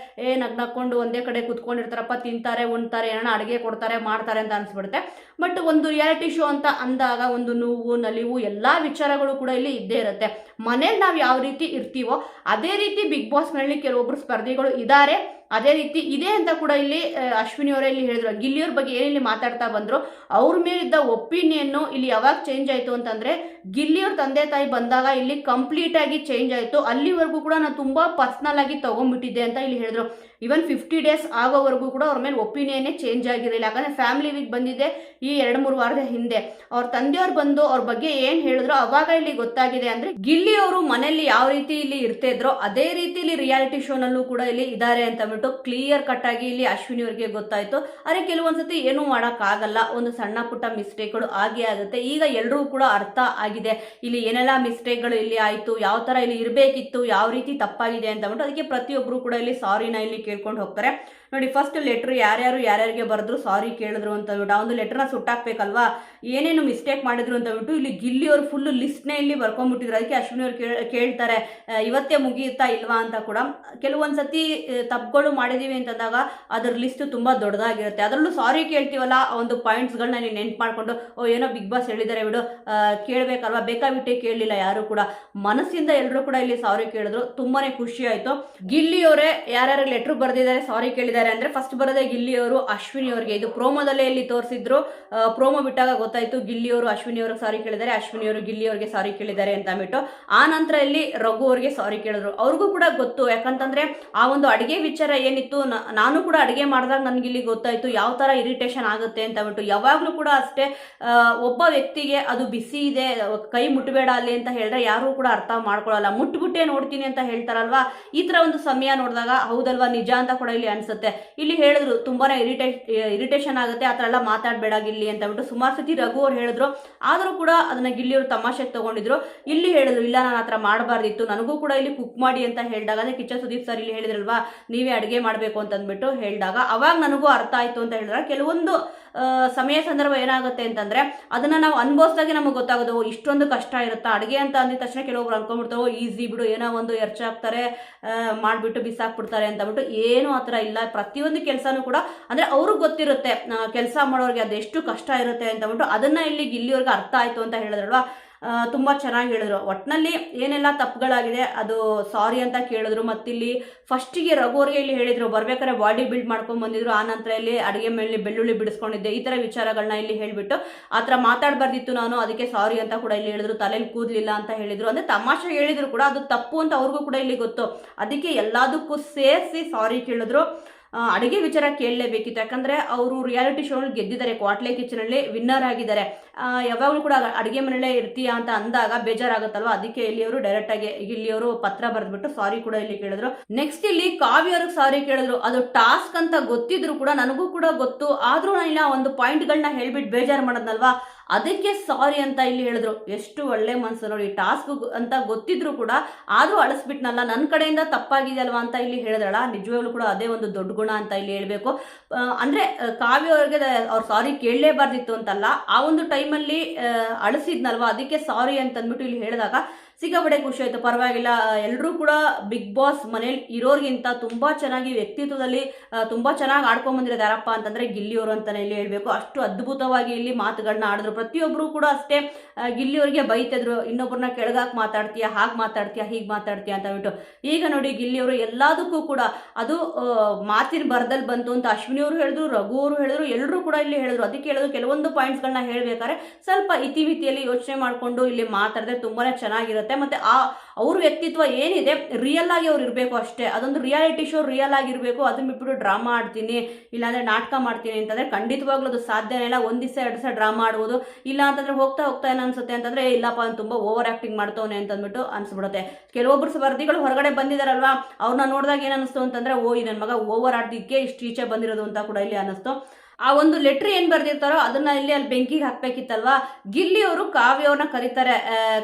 ನಗ್ನಕೊಂಡು ಒಂದೇ ಕಡೆ ಕೂತ್ಕೊಂಡಿರ್ತಾರಪ್ಪ, ತಿಂತಾರೆ ಉಣ್ತಾರೆ ಏನೋ ಅಡುಗೆ ಕೊಡ್ತಾರೆ ಮಾಡ್ತಾರೆ ಅಂತ ಅನಿಸ್ಬಿಡುತ್ತೆ. ಬಟ್ ಒಂದು ರಿಯಾಲಿಟಿ ಶೋ ಅಂತ ಅಂದಾಗ ಒಂದು ನೋವು ನಲಿವು ಎಲ್ಲ ವಿಚಾರಗಳು ಕೂಡ ಇಲ್ಲಿ ಇದ್ದೇ ಇರುತ್ತೆ. ಮನೇಲಿ ನಾವು ಯಾವ ರೀತಿ ಇರ್ತೀವೋ ಅದೇ ರೀತಿ ಬಿಗ್ ಬಾಸ್ ಮನೆಯಲ್ಲಿ ಕೆಲವೊಬ್ಬರು ಸ್ಪರ್ಧಿಗಳು ಇದ್ದಾರೆ, ಅದೇ ರೀತಿ ಇದೆ ಅಂತ ಕೂಡ ಇಲ್ಲಿ ಅಶ್ವಿನಿ ಅವರೇ ಇಲ್ಲಿ ಹೇಳಿದ್ರು. ಗಿಲ್ಲಿಯವ್ರ ಬಗ್ಗೆ ಏನಿಲ್ಲಿ ಮಾತಾಡ್ತಾ ಬಂದ್ರು, ಅವ್ರ ಮೇಲಿದ್ದ ಒಪಿನಿಯನ್ನು ಇಲ್ಲಿ ಯಾವಾಗ ಚೇಂಜ್ ಆಯಿತು ಅಂತಂದರೆ ಗಿಲ್ಲಿಯವ್ರ ತಂದೆ ತಾಯಿ ಬಂದಾಗ ಇಲ್ಲಿ ಕಂಪ್ಲೀಟ್ ಆಗಿ ಚೇಂಜ್ ಆಯಿತು. ಅಲ್ಲಿವರೆಗೂ ಕೂಡ ನಾನು ತುಂಬ ಪರ್ಸ್ನಲ್ ಆಗಿ ತೊಗೊಂಡ್ಬಿಟ್ಟಿದ್ದೆ ಅಂತ ಇಲ್ಲಿ ಹೇಳಿದ್ರು. ಈವನ್ 50 ಡೇಸ್ ಆಗೋವರೆಗೂ ಕೂಡ ಅವ್ರ ಮೇಲೆ ಒಪಿನಿಯನ್ನೇ ಚೇಂಜ್ ಆಗಿರಲಿಲ್ಲ. ಯಾಕಂದರೆ ಫ್ಯಾಮಿಲಿ ವೀಕ್ ಬಂದಿದೆ ಈ 2-3 ವಾರದ ಹಿಂದೆ. ಅವ್ರ ತಂದೆಯವ್ರು ಬಂದು ಅವ್ರ ಬಗ್ಗೆ ಏನು ಹೇಳಿದ್ರು ಅವಾಗ ಇಲ್ಲಿ ಗೊತ್ತಾಗಿದೆ. ಅಂದರೆ ಗಿಲ್ಲಿ ಅವರು ಮನೆಯಲ್ಲಿ ಯಾವ ರೀತಿ ಇಲ್ಲಿ ಇರ್ತಿದ್ರೋ ಅದೇ ರೀತಿ ಇಲ್ಲಿ ರಿಯಾಲಿಟಿ ಶೋನಲ್ಲೂ ಕೂಡ ಇಲ್ಲಿ ಇದ್ದಾರೆ ಅಂತ ಬಿಟ್ಟು ಕ್ಲಿಯರ್ ಕಟ್ ಆಗಿ ಇಲ್ಲಿ ಅಶ್ವಿನಿ ಅವರಿಗೆ ಗೊತ್ತಾಯಿತು. ಆದರೆ ಕೆಲವೊಂದ್ಸತಿ ಏನೂ ಮಾಡೋಕ್ಕಾಗಲ್ಲ, ಒಂದು ಸಣ್ಣ ಪುಟ್ಟ ಮಿಸ್ಟೇಕ್ಗಳು ಆಗೇ ಆಗುತ್ತೆ. ಈಗ ಎಲ್ಲರಿಗೂ ಕೂಡ ಅರ್ಥ ಆಗಿದೆ ಇಲ್ಲಿ ಏನೆಲ್ಲ ಮಿಸ್ಟೇಕ್ಗಳು ಇಲ್ಲಿ ಆಯಿತು, ಯಾವ ಥರ ಇಲ್ಲಿ ಇರಬೇಕಿತ್ತು, ಯಾವ ರೀತಿ ತಪ್ಪಾಗಿದೆ ಅಂತ ಬಿಟ್ಟು. ಅದಕ್ಕೆ ಪ್ರತಿಯೊಬ್ಬರು ಕೂಡ ಇಲ್ಲಿ ಸಾರಿನ ಇಲ್ಲಿ ಕೇಳ್ಕೊಂಡು ಹೋಗ್ತಾರೆ. ನೋಡಿ, ಫಸ್ಟ್ ಲೆಟ್ರ್ ಯಾರ್ಯಾರಿಗೆ ಬರೆದ್ರು ಸಾರಿ ಕೇಳಿದ್ರು ಅಂತ ಬಿಟ್ಟು ಆ ಒಂದು ಲೆಟ್ರನ್ನ ಸುಟ್ಟಾಕ್ಬೇಕಲ್ವಾ, ಏನೇನು ಮಿಸ್ಟೇಕ್ ಮಾಡಿದ್ರು ಅಂತ ಬಿಟ್ಟು ಇಲ್ಲಿ ಗಿಲ್ಲಿಯವರು ಫುಲ್ ಲಿಸ್ಟ್ನೇ ಇಲ್ಲಿ ಬರ್ಕೊಂಡ್ಬಿಟ್ಟಿದ್ರು. ಅದಕ್ಕೆ ಅಶ್ವಿನಿ ಅವ್ರು ಕೇಳ್ತಾರೆ ಇವತ್ತೇ ಮುಗಿಯುತ್ತಾ ಇಲ್ವಾ ಅಂತ ಕೂಡ. ಕೆಲವೊಂದು ಸತಿ ತಪ್ಪುಗಳು ಮಾಡಿದೀವಿ ಅಂತಂದಾಗ ಅದ್ರ ಲಿಸ್ಟ್ ತುಂಬ ದೊಡ್ಡದಾಗಿರುತ್ತೆ. ಅದರಲ್ಲೂ ಸಾರಿ ಕೇಳ್ತೀವಲ್ಲ, ಆ ಒಂದು ಪಾಯಿಂಟ್ಸ್ಗಳನ್ನ ನೀವು ನೆನ್ಪು ಮಾಡಿಕೊಂಡು ಏನೋ ಬಿಗ್ ಬಾಸ್ ಹೇಳಿದ್ದಾರೆ ಬಿಡು ಕೇಳಬೇಕಲ್ವಾ, ಬೇಕಾಬಿಟ್ಟೆ ಕೇಳಲಿಲ್ಲ ಯಾರು ಕೂಡ, ಮನಸ್ಸಿಂದ ಎಲ್ಲರೂ ಕೂಡ ಇಲ್ಲಿ ಸಾರಿ ಕೇಳಿದ್ರು. ತುಂಬಾ ಖುಷಿ ಆಯಿತು. ಗಿಲ್ಲಿಯವರೇ ಯಾರ್ಯಾರು ಲೆಟ್ರ್ ಬರೆದಿದ್ದಾರೆ ಸಾರಿ ಕೇಳಿದ್ದಾರೆ ಅಂದ್ರೆ ಫಸ್ಟ್ ಬರೋದೇ ಗಿಲ್ಲಿಯವರು ಅಶ್ವಿನಿ ಅವರಿಗೆ. ಇದು ಪ್ರೋಮೋದಲ್ಲೇ ಇಲ್ಲಿ ತೋರಿಸಿದ್ರು. ಪ್ರೋಮೋ ಬಿಟ್ಟಾಗ ಗೊತ್ತಾಯ್ತು ಗಿಲ್ಲಿಯವರು ಅಶ್ವಿನಿ ಅವ್ರಿಗೆ ಸಾರಿ ಕೇಳಿದ್ದಾರೆ, ಅಶ್ವಿನಿ ಅವರು ಗಿಲ್ಲಿ ಅವ್ರಿಗೆ ಸಾರಿ ಕೇಳಿದ್ದಾರೆ ಅಂತ ಅಂದ್ಬಿಟ್ಟು. ಆ ನಂತರ ಇಲ್ಲಿ ರಘು ಅವ್ರಿಗೆ ಸಾರಿ ಕೇಳಿದ್ರು. ಅವ್ರಿಗೂ ಕೂಡ ಗೊತ್ತು, ಯಾಕಂತಂದ್ರೆ ಆ ಒಂದು ಅಡಿಗೆ ವಿಚಾರ ಏನಿತ್ತು, ನಾನು ಕೂಡ ಅಡಿಗೆ ಮಾಡಿದಾಗ ನನ್ಗೆ ಇಲ್ಲಿ ಗೊತ್ತಾಯ್ತು ಯಾವ ತರ ಇರಿಟೇಷನ್ ಆಗುತ್ತೆ ಅಂತ ಅಂದ್ಬಿಟ್ಟು. ಯಾವಾಗ್ಲೂ ಕೂಡ ಅಷ್ಟೇ, ಒಬ್ಬ ವ್ಯಕ್ತಿಗೆ ಅದು ಬಿಸಿ ಇದೆ ಕೈ ಮುಟ್ಟಬೇಡ ಅಲ್ಲಿ ಅಂತ ಹೇಳಿದ್ರೆ ಯಾರು ಕೂಡ ಅರ್ಥ ಮಾಡ್ಕೊಳ್ಳಲ್ಲ. ಮುಟ್ಬಿಟ್ಟೆ ನೋಡ್ತೀನಿ ಅಂತ ಹೇಳ್ತಾರಲ್ವಾ, ಈ ತರ ಒಂದು ಸಮಯ ನೋಡಿದಾಗ ಹೌದಲ್ವಾ ನಿಜ ಅಂತ ಕೂಡ ಇಲ್ಲಿ ಅನ್ಸುತ್ತೆ. ಇಲ್ಲಿ ಹೇಳಿದ್ರು ತುಂಬಾನೇ ಇರಿಟೇಷನ್ ಆಗುತ್ತೆ, ಆ ಥರ ಎಲ್ಲ ಮಾತಾಡಬೇಡ ಗಿಲ್ಲಿ ಅಂತ ಬಿಟ್ಟು ಸುಮಾರು ಸತಿ ರಘು ಅವ್ರು ಹೇಳಿದ್ರು. ಆದರೂ ಕೂಡ ಅದನ್ನ ಗಿಲ್ಲಿಯವರು ತಮಾಷೆಗೆ ತಗೊಂಡಿದ್ರು. ಇಲ್ಲಿ ಹೇಳಿದ್ರು ಇಲ್ಲ ನಾನು ಆ ಥರ ಮಾಡಬಾರ್ದಿತ್ತು, ನನಗೂ ಕೂಡ ಇಲ್ಲಿ ಕುಕ್ ಮಾಡಿ ಅಂತ ಹೇಳಿದಾಗ, ಅಂದರೆ ಕಿಚ್ಚ ಸುದೀಪ್ ಸರ್ ಇಲ್ಲಿ ಹೇಳಿದ್ರಲ್ವಾ ನೀವೇ ಅಡುಗೆ ಮಾಡಬೇಕು ಅಂತಂದ್ಬಿಟ್ಟು ಹೇಳಿದಾಗ ಅವಾಗ ನನಗೂ ಅರ್ಥ ಆಯಿತು ಅಂತ ಹೇಳಿದ್ರೆ, ಕೆಲವೊಂದು ಸಮಯ ಸಂದರ್ಭ ಏನಾಗುತ್ತೆ ಅಂತಂದರೆ ಅದನ್ನು ನಾವು ಅನುಭವಿಸಿದಾಗೆ ನಮಗೆ ಗೊತ್ತಾಗೋದು ಇಷ್ಟೊಂದು ಕಷ್ಟ ಇರುತ್ತಾ ಅಡುಗೆ ಅಂತ ಅಂದಿದ ತಕ್ಷಣ ಕೆಲವೊಬ್ರು ಅನ್ಕೊಂಡ್ಬಿಡ್ತಾವೆ ಈಸಿ ಬಿಡು, ಏನೋ ಒಂದು ಎರ್ಚಾಕ್ತಾರೆ ಮಾಡಿಬಿಟ್ಟು ಬಿಸಾಕ್ಬಿಡ್ತಾರೆ ಅಂತ ಬಿಟ್ಟು. ಏನು ಆ ಥರ ಇಲ್ಲ. ಪ್ರತಿಯೊಂದು ಕೆಲಸನೂ ಕೂಡ ಅಂದರೆ ಅವ್ರಿಗೆ ಗೊತ್ತಿರುತ್ತೆ ಕೆಲಸ ಮಾಡೋರಿಗೆ ಅದೆಷ್ಟು ಕಷ್ಟ ಇರುತ್ತೆ ಅಂತ ಬಿಟ್ಟು. ಅದನ್ನು ಇಲ್ಲಿ ಗಿಲ್ಲಿಯವ್ರಿಗೆ ಅರ್ಥ ಆಯಿತು ಅಂತ ಹೇಳಿದ್ರಲ್ವಾ, ತುಂಬ ಚೆನ್ನಾಗಿ ಹೇಳಿದ್ರು. ಒಟ್ಟಿನಲ್ಲಿ ಏನೆಲ್ಲ ತಪ್ಪುಗಳಾಗಿದೆ ಅದು ಸಾರಿ ಅಂತ ಕೇಳಿದ್ರು. ಮತ್ತಿಲ್ಲಿ ಫಸ್ಟಿಗೆ ರಘು ಅವ್ರಿಗೆ ಇಲ್ಲಿ ಹೇಳಿದ್ರು ಬರ್ಬೇಕಾದ್ರೆ ಬಾಡಿ ಬಿಲ್ಡ್ ಮಾಡ್ಕೊಂಡು ಬಂದಿದ್ರು, ಆ ನಂತರ ಇಲ್ಲಿ ಅಡುಗೆ ಮೇಲೆ ಬೆಳ್ಳುಳ್ಳಿ ಬಿಡಿಸ್ಕೊಂಡಿದ್ದೆ, ಈ ಥರ ವಿಚಾರಗಳನ್ನ ಇಲ್ಲಿ ಹೇಳಿಬಿಟ್ಟು ಆ ಥರ ಮಾತಾಡಬಾರ್ದಿತ್ತು ನಾನು, ಅದಕ್ಕೆ ಸಾರಿ ಅಂತ ಕೂಡ ಇಲ್ಲಿ ಹೇಳಿದ್ರು. ತಲೆಯಲ್ಲಿ ಕೂದಲಿಲ್ಲ ಅಂತ ಹೇಳಿದ್ರು. ಅಂದರೆ ತಮಾಷೆ ಹೇಳಿದ್ರು ಕೂಡ ಅದು ತಪ್ಪು ಅಂತ ಅವ್ರಿಗೂ ಕೂಡ ಇಲ್ಲಿ ಗೊತ್ತು. ಅದಕ್ಕೆ ಎಲ್ಲದಕ್ಕೂ ಸೇರಿಸಿ ಸಾರಿ ಕೇಳಿದ್ರು. ಅಡುಗೆ ವಿಚಾರ ಕೇಳಲೇಬೇಕಿತ್ತು, ಯಾಕಂದರೆ ಅವರು ರಿಯಾಲಿಟಿ ಶೋನಲ್ಲಿ ಗೆದ್ದಿದ್ದಾರೆ, ಕ್ವಾಟ್ಲೆ ಕಿಚನಲ್ಲಿ ವಿನ್ನರ್ ಆಗಿದ್ದಾರೆ. ಯಾವಾಗಲೂ ಕೂಡ ಅಡುಗೆ ಮನೆಯಲ್ಲೇ ಇರ್ತೀಯಾ ಅಂತ ಅಂದಾಗ ಬೇಜಾರಾಗುತ್ತಲ್ವ, ಅದಕ್ಕೆ ಇಲ್ಲಿಯವರು ಡೈರೆಕ್ಟಾಗಿ ಇಲ್ಲಿಯವರು ಪತ್ರ ಬರೆದ್ಬಿಟ್ಟು ಸಾರಿ ಕೂಡ ಇಲ್ಲಿ ಕೇಳಿದ್ರು. ನೆಕ್ಸ್ಟ್ ಇಲ್ಲಿ ಕಾವ್ಯ ಅವ್ರಿಗೆ ಸಾರಿ ಕೇಳಿದ್ರು. ಅದು ಟಾಸ್ಕ್ ಅಂತ ಗೊತ್ತಿದ್ರು ಕೂಡ ನನಗೂ ಕೂಡ ಗೊತ್ತು, ಆದರೂ ನಾನು ಇಲ್ಲ ಒಂದು ಪಾಯಿಂಟ್ಗಳನ್ನ ಹೇಳ್ಬಿಟ್ಟು ಬೇಜಾರು ಮಾಡೋದ್ನಲ್ವಾ, ಅದಕ್ಕೆ ಸಾರಿ ಅಂತ ಇಲ್ಲಿ ಹೇಳಿದ್ರು. ಎಷ್ಟು ಒಳ್ಳೆ ಮನಸ್ಸು ನೋಡಿ, ಟಾಸ್ಕ್ ಅಂತ ಗೊತ್ತಿದ್ರು ಕೂಡ ಆದರೂ ಅಳಿಸ್ಬಿಟ್ನಲ್ಲ, ನನ್ನ ಕಡೆಯಿಂದ ತಪ್ಪಾಗಿದೆ ಅಲ್ವಾ ಅಂತ ಇಲ್ಲಿ ಹೇಳಿದ್ರಲ್ಲ, ನಿಜವಾಗ್ಲೂ ಕೂಡ ಅದೇ ಒಂದು ದೊಡ್ಡ ಗುಣ ಅಂತ ಇಲ್ಲಿ ಹೇಳಬೇಕು. ಅಂದರೆ ಕಾವ್ಯ ಅವ್ರಿಗೆ ಅವ್ರು ಸಾರಿ ಕೇಳಲೇಬಾರ್ದಿತ್ತು ಅಂತಲ್ಲ, ಆ ಒಂದು ಟೈಮಲ್ಲಿ ಅಳಿಸಿದ್ನಲ್ವಾ, ಅದಕ್ಕೆ ಸಾರಿ ಅಂತಂದ್ಬಿಟ್ಟು ಇಲ್ಲಿ ಹೇಳಿದಾಗ ಸಿಕ್ಕಾಪಟ್ಟೆ ಖುಷಿ ಆಯಿತು. ಪರವಾಗಿಲ್ಲ, ಎಲ್ಲರೂ ಕೂಡ ಬಿಗ್ ಬಾಸ್ ಮನೇಲಿ ಇರೋರಿಗಿಂತ ತುಂಬ ಚೆನ್ನಾಗಿ ವ್ಯಕ್ತಿತ್ವದಲ್ಲಿ ತುಂಬ ಚೆನ್ನಾಗಿ ಆಡ್ಕೊಂಬಂದಿರೋದು ಯಾರಪ್ಪ ಅಂತಂದರೆ ಗಿಲ್ಲಿಯವರು ಅಂತಲೇ ಇಲ್ಲಿ ಹೇಳಬೇಕು. ಅಷ್ಟು ಅದ್ಭುತವಾಗಿ ಇಲ್ಲಿ ಮಾತುಗಳನ್ನ ಆಡಿದ್ರು. ಪ್ರತಿಯೊಬ್ಬರು ಕೂಡ ಅಷ್ಟೇ ಗಿಲ್ಲಿಯವರಿಗೆ ಬೈತಿದ್ರು, ಇನ್ನೊಬ್ಬರನ್ನ ಕೆಳಗಾಕಿ ಮಾತಾಡ್ತೀಯಾ, ಹಾಗೆ ಮಾತಾಡ್ತೀಯಾ, ಹೀಗೆ ಮಾತಾಡ್ತೀಯಾ ಅಂತ ಬಿಟ್ಟು. ಈಗ ನೋಡಿ ಗಿಲ್ಲಿಯವರು ಎಲ್ಲದಕ್ಕೂ ಕೂಡ ಅದು ಮಾತಿನ ಬರದಲ್ಲಿ ಬಂತು ಅಂತ ಅಶ್ವಿನಿ ಅವರು ಹೇಳಿದ್ರು, ರಘು ಅವರು ಹೇಳಿದ್ರು, ಎಲ್ಲರೂ ಕೂಡ ಇಲ್ಲಿ ಹೇಳಿದ್ರು. ಅದಕ್ಕೆ ಹೇಳಿದ್ರು ಕೆಲವೊಂದು ಪಾಯಿಂಟ್ಸ್ಗಳನ್ನ ಹೇಳಬೇಕಾದ್ರೆ ಸ್ವಲ್ಪ ಇತಿಮಿತಿಯಲ್ಲಿ ಯೋಚನೆ ಮಾಡಿಕೊಂಡು ಇಲ್ಲಿ ಮಾತಾಡಿದ್ರೆ ತುಂಬಾ ಚೆನ್ನಾಗಿರುತ್ತೆ. ಮತ್ತೆ ಅವ್ರ ವ್ಯಕ್ತಿತ್ವ ಏನಿದೆ ರಿಯಲ್ ಆಗಿ ಅವ್ರು ಇರಬೇಕು ಅಷ್ಟೇ. ಅದೊಂದು ರಿಯಾಲಿಟಿ ಶೋ ರಿಯಲ್ ಆಗಿರಬೇಕು. ಅದನ್ನ ಬಿಟ್ಬಿಟ್ಟು ಡ್ರಾಮಾ ಆಡ್ತೀನಿ ಇಲ್ಲಾಂದರೆ ನಾಟಕ ಮಾಡ್ತೀನಿ ಅಂತಂದರೆ ಖಂಡಿತವಾಗ್ಲೂ ಅದು ಸಾಧ್ಯನೇ ಇಲ್ಲ. ಒಂದು ದಿವಸ 2 ದಿವಸ ಡ್ರಾಮಾ ಆಡ್ಬೋದು, ಇಲ್ಲ ಅಂತಂದರೆ ಹೋಗ್ತಾ ಏನು ಅನ್ಸುತ್ತೆ ಅಂತಂದರೆ ಇಲ್ಲಪ್ಪ ಅವ್ನು ತುಂಬ ಓವರ್ ಆ್ಯಕ್ಟಿಂಗ್ ಮಾಡ್ತವನೆ ಅಂತಂದ್ಬಿಟ್ಟು ಅನ್ಸ್ಬಿಡುತ್ತೆ. ಕೆಲವೊಬ್ಬರು ಸ್ಪರ್ಧಿಗಳು ಹೊರಗಡೆ ಬಂದಿದ್ದಾರಲ್ವಾ, ಅವ್ರನ್ನ ನೋಡಿದಾಗ ಏನು ಅನ್ನಿಸ್ತು ಅಂತಂದರೆ ಈ ನನ್ನ ಮಗ ಓವರ್ ಆಡ್ದಿಕ್ಕೆ ಇಷ್ಟು ಈಚೆ ಬಂದಿರೋದು ಅಂತ ಕೂಡ ಇಲ್ಲಿ ಅನ್ನಿಸ್ತು. ಆ ಒಂದು ಲೆಟ್ರ್ ಏನು ಬರ್ದಿರ್ತಾರೋ ಅದನ್ನ ಇಲ್ಲಿ ಅಲ್ಲಿ ಬೆಂಕಿಗೆ ಹಾಕ್ಬೇಕಿತ್ತಲ್ವಾ. ಗಿಲ್ಲಿ ಅವರು ಕಾವ್ಯ ಅವ್ರನ್ನ ಕರೀತಾರೆ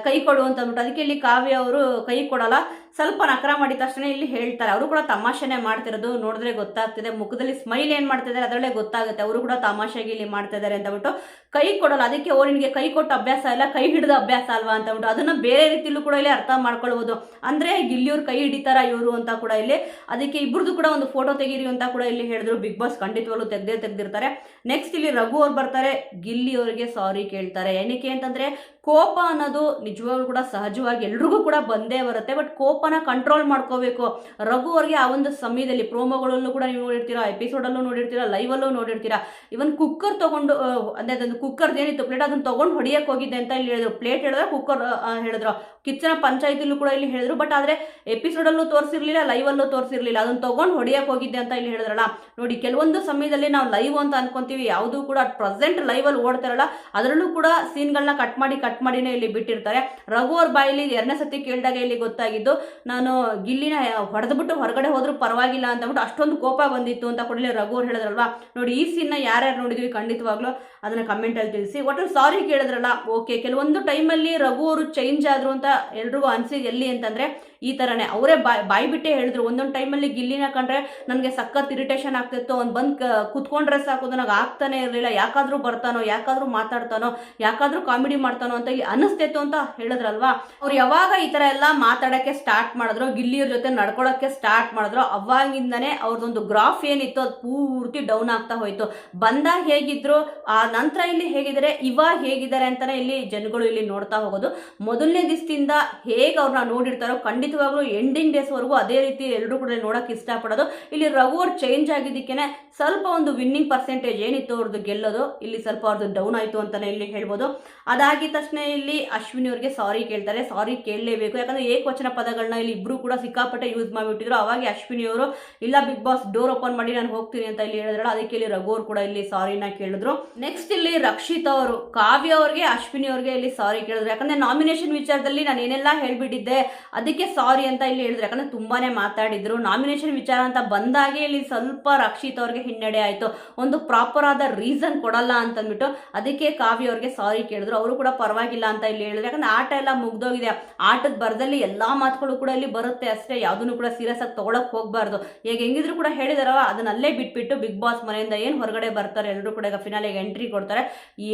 ಕೈ ಕೊಡು ಅಂತ ಅಂದ್ಬಿಟ್ಟು, ಅದಕ್ಕೆ ಇಲ್ಲಿ ಕಾವ್ಯ ಅವರು ಕೈ ಕೊಡಲ್ಲ, ಸ್ವಲ್ಪ ನಕರ ಮಾಡಿದ ತಕ್ಷಣ ಇಲ್ಲಿ ಹೇಳ್ತಾರೆ. ಅವರು ಕೂಡ ತಮಾಷೆನೆ ಮಾಡ್ತಿರೋದು ನೋಡಿದ್ರೆ ಗೊತ್ತಾಗ್ತಿದೆ, ಮುಖದಲ್ಲಿ ಸ್ಮೈಲ್ ಏನ್ ಮಾಡ್ತಿದ್ದಾರೆ ಅದರಲ್ಲೇ ಗೊತ್ತಾಗುತ್ತೆ ಅವರು ಕೂಡ ತಮಾಷೆಗೆ ಇಲ್ಲಿ ಮಾಡ್ತಾ ಇದ್ದಾರೆ ಅಂತ ಬಿಟ್ಟು. ಕೈ ಕೊಡಲ್ಲ, ಅದಕ್ಕೆ ಓ ನಿನಗೆ ಕೈ ಕೊಟ್ಟ ಅಭ್ಯಾಸ ಇಲ್ಲ, ಕೈ ಹಿಡಿದ ಅಭ್ಯಾಸ ಅಲ್ವಾ ಅಂತ ಬಿಟ್ಟು ಅದನ್ನ ಬೇರೆ ರೀತಿಲೂ ಕೂಡ ಇಲ್ಲಿ ಅರ್ಥ ಮಾಡ್ಕೊಳ್ಬಹುದು. ಅಂದ್ರೆ ಗಿಲ್ಲಿಯವ್ರು ಕೈ ಹಿಡಿತಾರ ಇವರು ಅಂತ ಕೂಡ ಇಲ್ಲಿ, ಅದಕ್ಕೆ ಇಬ್ರದ್ದು ಕೂಡ ಒಂದು ಫೋಟೋ ತೆಗೀರಿ ಅಂತ ಕೂಡ ಇಲ್ಲಿ ಹೇಳಿದ್ರು. ಬಿಗ್ ಬಾಸ್ ಖಂಡಿತವಾಗ್ಲೂ ತೆಗ್ದಿರ್ತಾರೆ. ನೆಕ್ಸ್ಟ್ ಇಲ್ಲಿ ರಘು ಅವ್ರು ಬರ್ತಾರೆ, ಗಿಲ್ಲಿ ಅವರಿಗೆ ಸಾರಿ ಕೇಳ್ತಾರೆ. ಏನಕ್ಕೆ ಅಂತಂದ್ರೆ ಕೋಪ ಅನ್ನೋದು ನಿಜವಾಗ್ಲೂ ಕೂಡ ಸಹಜವಾಗಿ ಎಲ್ರಿಗೂ ಕೂಡ ಬಂದೇ ಬರುತ್ತೆ, ಬಟ್ ಕೋಪನ ಕಂಟ್ರೋಲ್ ಮಾಡ್ಕೋಬೇಕು. ರಘು ಅವ್ರಿಗೆ ಆ ಒಂದು ಸಮಯದಲ್ಲಿ ಪ್ರೋಮೋಗಳಲ್ಲೂ ಕೂಡ ನೀವು ನೋಡಿರ್ತೀರಾ, ಎಪಿಸೋಡಲ್ಲೂ ನೋಡಿರ್ತೀರಾ, ಲೈವಲ್ಲೂ ನೋಡಿರ್ತೀರಾ. ಇವನ್ ಕುಕ್ಕರ್ ತಗೊಂಡು ಅಂದ್ರೆ ಅದೊಂದು ಕುಕ್ಕರ್ ಏನಿತ್ತು ಪ್ಲೇಟ್ ಅದನ್ನ ತಗೊಂಡು ಹೊಡಿಯಕ್ಕೆ ಹೋಗಿದ್ದೆ ಅಂತ ಇಲ್ಲಿ ಹೇಳಿದ್ರು. ಪ್ಲೇಟ್ ಹೇಳಿದ್ರೆ ಕುಕ್ಕರ್ ಹೇಳಿದ್ರು. ಕಿಚ್ಚನ ಪಂಚಾಯತಿಲೂ ಕೂಡ ಇಲ್ಲಿ ಹೇಳಿದ್ರು, ಬಟ್ ಆದ್ರೆ ಎಪಿಸೋಡಲ್ಲೂ ತೋರಿಸಿರ್ಲಿಲ್ಲ, ಲೈವಲ್ಲೂ ತೋರಿಸಿರ್ಲಿಲ್ಲ, ಅದನ್ನ ತಗೊಂಡು ಹೊಡಿಯಕ್ಕೆ ಹೋಗಿದ್ದೆ ಅಂತ ಇಲ್ಲಿ ಹೇಳಿದ್ರಲ್ಲ. ನೋಡಿ, ಕೆಲವೊಂದು ಸಮಯದಲ್ಲಿ ನಾವು ಲೈವ್ ಅಂತ ಅನ್ಕೊಂತೀವಿ, ಯಾವುದು ಕೂಡ ಪ್ರೆಸೆಂಟ್ ಲೈವಲ್ಲಿ ಓಡ್ತಾರಲ್ಲ ಅದರಲ್ಲೂ ಕೂಡ ಸೀನ್ಗಳನ್ನ ಕಟ್ ಮಾಡಿನೇ ಇಲ್ಲಿ ಬಿಟ್ಟಿರ್ತಾರೆ. ರಘು ಅವ್ರ ಬಾಯಲ್ಲಿ 2ನೇ ಸತಿ ಕೇಳಿದಾಗ ಇಲ್ಲಿ ಗೊತ್ತಾಗಿದ್ದು, ನಾನು ಗಿಲ್ಲಿನ ಹೊಡೆದ್ಬಿಟ್ಟು ಹೊರಗಡೆ ಹೋದ್ರೂ ಪರವಾಗಿಲ್ಲ ಅಂತ ಬಿಟ್ಟು ಅಷ್ಟೊಂದು ಕೋಪ ಬಂದಿತ್ತು ಅಂತ ಕೊಡಲಿ ರಘು ಅವ್ರು ಹೇಳಿದ್ರಲ್ವಾ. ನೋಡಿ, ಈ ಸೀನ್ನ ಯಾರ್ಯಾರು ನೋಡಿದ್ವಿ ಖಂಡಿತವಾಗ್ಲೂ ಅದನ್ನ ಕಮೆಂಟ್ ಅಲ್ಲಿ ತಿಳಿಸಿ. ಒಟ್ಟು ಸಾರಿ ಕೇಳಿದ್ರಲ್ಲ, ಓಕೆ. ಕೆಲವೊಂದು ಟೈಮಲ್ಲಿ ರಘು ಅವರು ಚೇಂಜ್ ಆದ್ರು ಅಂತ ಎಲ್ರಿಗೂ ಅನ್ಸಿದ್ ಎಲ್ಲಿ ಅಂತಂದ್ರೆ ಈ ತರನೇ ಅವರೇ ಬಾಯಿ ಬಿಟ್ಟೇ ಹೇಳಿದ್ರು. ಒಂದೊಂದು ಟೈಮಲ್ಲಿ ಗಿಲ್ಲಿನ ಕಂಡ್ರೆ ನನಗೆ ಸಖತ್ ಇರಿಟೇಷನ್ ಆಗ್ತಿತ್ತು, ಅವ್ನು ಬಂದು ಕುತ್ಕೊಂಡ್ರೆ ಸಾಕು ನನಗೆ ಆಗ್ತಾನೆ ಇರಲಿಲ್ಲ, ಯಾಕಾದ್ರೂ ಬರ್ತಾನೋ, ಯಾಕಾದ್ರೂ ಮಾತಾಡ್ತಾನೋ, ಯಾಕಾದ್ರೂ ಕಾಮಿಡಿ ಮಾಡ್ತಾನೋ ಅಂತ ಇಲ್ಲಿ ಅನಿಸ್ತಿತ್ತು ಅಂತ ಹೇಳಿದ್ರಲ್ವಾ. ಅವ್ರು ಯಾವಾಗ ಈ ತರ ಎಲ್ಲ ಮಾತಾಡಕ್ಕೆ ಸ್ಟಾರ್ಟ್ ಮಾಡಿದ್ರು, ಗಿಲ್ಲಿಯವ್ರ ಜೊತೆ ನಡ್ಕೊಳಕ್ಕೆ ಸ್ಟಾರ್ಟ್ ಮಾಡಿದ್ರು, ಅವಾಗಿಂದನೇ ಅವ್ರದ್ದೊಂದು ಗ್ರಾಫ್ ಏನಿತ್ತು ಅದು ಪೂರ್ತಿ ಡೌನ್ ಆಗ್ತಾ ಹೋಯ್ತು. ಬಂದಾಗ ಹೇಗಿದ್ರು, ಆ ನಂತರ ಇಲ್ಲಿ ಹೇಗಿದ್ದಾರೆ, ಇವಾಗ ಹೇಗಿದ್ದಾರೆ ಅಂತಾನೆ ಇಲ್ಲಿ ಜನಗಳು ಇಲ್ಲಿ ನೋಡ್ತಾ ಹೋಗೋದು. ಮೊದಲನೇ ದಿವಸದಿಂದ ಹೇಗೆ ಅವ್ರನ್ನ ನೋಡಿರ್ತಾರೋ ಖಂಡಿತವಾಗ್ಲೂ ಎಂಡಿಂಗ್ ಡೇಸ್ ವರೆಗೂ ಅದೇ ರೀತಿ ಎಲ್ಲರೂ ಕೂಡ ನೋಡಕ್ ಇಷ್ಟಪಡೋದು. ಇಲ್ಲಿ ರಘು ಅವ್ರು ಚೇಂಜ್ ಆಗಿದ್ದಕ್ಕೇನೆ ಸ್ವಲ್ಪ ಒಂದು ವಿನ್ನಿಂಗ್ ಪರ್ಸೆಂಟೇಜ್ ಏನಿತ್ತು ಅವ್ರದ್ದು ಗೆಲ್ಲೋದು, ಇಲ್ಲಿ ಸ್ವಲ್ಪ ಅವ್ರದ್ದು ಡೌನ್ ಆಯ್ತು ಅಂತಾನೆ ಇಲ್ಲಿ ಹೇಳ್ಬೋದು. ಅದಾಗಿದ ತಕ್ಷಣ ಇಲ್ಲಿ ಅಶ್ವಿನಿ ಅವ್ರಿಗೆ ಸಾರಿ ಕೇಳ್ತಾರೆ. ಸಾರಿ ಕೇಳಲೇಬೇಕು, ಯಾಕಂದ್ರೆ ಏಕವಚನ ಪದಗಳನ್ನ ಇಲ್ಲಿ ಇಬ್ರು ಕೂಡ ಸಿಕ್ಕಾಪಟ್ಟೆ ಯೂಸ್ ಮಾಡಿಬಿಟ್ಟಿದ್ರು. ಅವಾಗ ಅಶ್ವಿನಿ ಅವರು ಇಲ್ಲ ಬಿಗ್ ಬಾಸ್ ಡೋರ್ ಓಪನ್ ಮಾಡಿ ನಾನು ಹೋಗ್ತೀನಿ ಅಂತ ಇಲ್ಲಿ ಹೇಳಿದ್ರಲ್ಲ, ಅದಕ್ಕೆ ಇಲ್ಲಿ ರಘು ಅವ್ರು ಕೂಡ ಇಲ್ಲಿ ಸಾರಿನ ಕೇಳಿದ್ರು. ನೆಕ್ಸ್ಟ್ ಇಲ್ಲಿ ರಕ್ಷಿತಾ ಅವರು ಕಾವ್ಯ ಅವ್ರಿಗೆ ಅಶ್ವಿನಿ ಅವ್ರಿಗೆ ಇಲ್ಲಿ ಸಾರಿ ಕೇಳಿದ್ರು. ಯಾಕಂದ್ರೆ ನಾಮಿನೇಷನ್ ವಿಚಾರದಲ್ಲಿ ನಾನು ಏನೆಲ್ಲ ಹೇಳ್ಬಿಟ್ಟಿದ್ದೆ ಅದಕ್ಕೆ ಸಾರಿ ಅಂತ ಇಲ್ಲಿ ಹೇಳಿದ್ರು. ಯಾಕಂದ್ರೆ ತುಂಬಾನೇ ಮಾತಾಡಿದ್ರು. ನಾಮಿನೇಷನ್ ವಿಚಾರ ಅಂತ ಬಂದಾಗೆ ಇಲ್ಲಿ ಸ್ವಲ್ಪ ರಕ್ಷಿತಾ ಅವ್ರಿಗೆ ಹಿನ್ನಡೆ ಆಯ್ತು, ಒಂದು ಪ್ರಾಪರ್ ಆದ ರೀಸನ್ ಕೊಡಲ್ಲ ಅಂತಂದ್ಬಿಟ್ಟು ಅದಕ್ಕೆ ಕಾವ್ಯ ಅವ್ರಿಗೆ ಸಾರಿ ಕೇಳಿದ್ರು. ಅವರು ಕೂಡ ಪರವಾಗಿಲ್ಲ ಅಂತ ಇಲ್ಲಿ ಹೇಳಿದ್ರು. ಯಾಕಂದ್ರೆ ಆಟ ಎಲ್ಲ ಮುಗ್ದೋಗಿದೆ, ಆಟದ ಬರದಲ್ಲಿ ಎಲ್ಲಾ ಮಾತುಗಳು ಕೂಡ ಇಲ್ಲಿ ಬರುತ್ತೆ ಅಷ್ಟೇ, ಯಾವ್ದನ್ನು ಕೂಡ ಸೀರಿಯಸ್ ಆಗಿ ತಗೊಳಕ್ ಹೋಗ್ಬಾರ್ದು. ಈಗ ಹೆಂಗಿದ್ರು ಕೂಡ ಹೇಳಿದಾರವ ಅದನ್ನಲ್ಲೇ ಬಿಟ್ಬಿಟ್ಟು ಬಿಗ್ ಬಾಸ್ ಮನೆಯಿಂದ ಏನ್ ಹೊರಗಡೆ ಬರ್ತಾರೆ ಎಲ್ಲರೂ ಕೂಡ ಈಗ ಫಿನಾಲೆಗೆ ಎಂಟ್ರಿ ಕೊಡ್ತಾರೆ,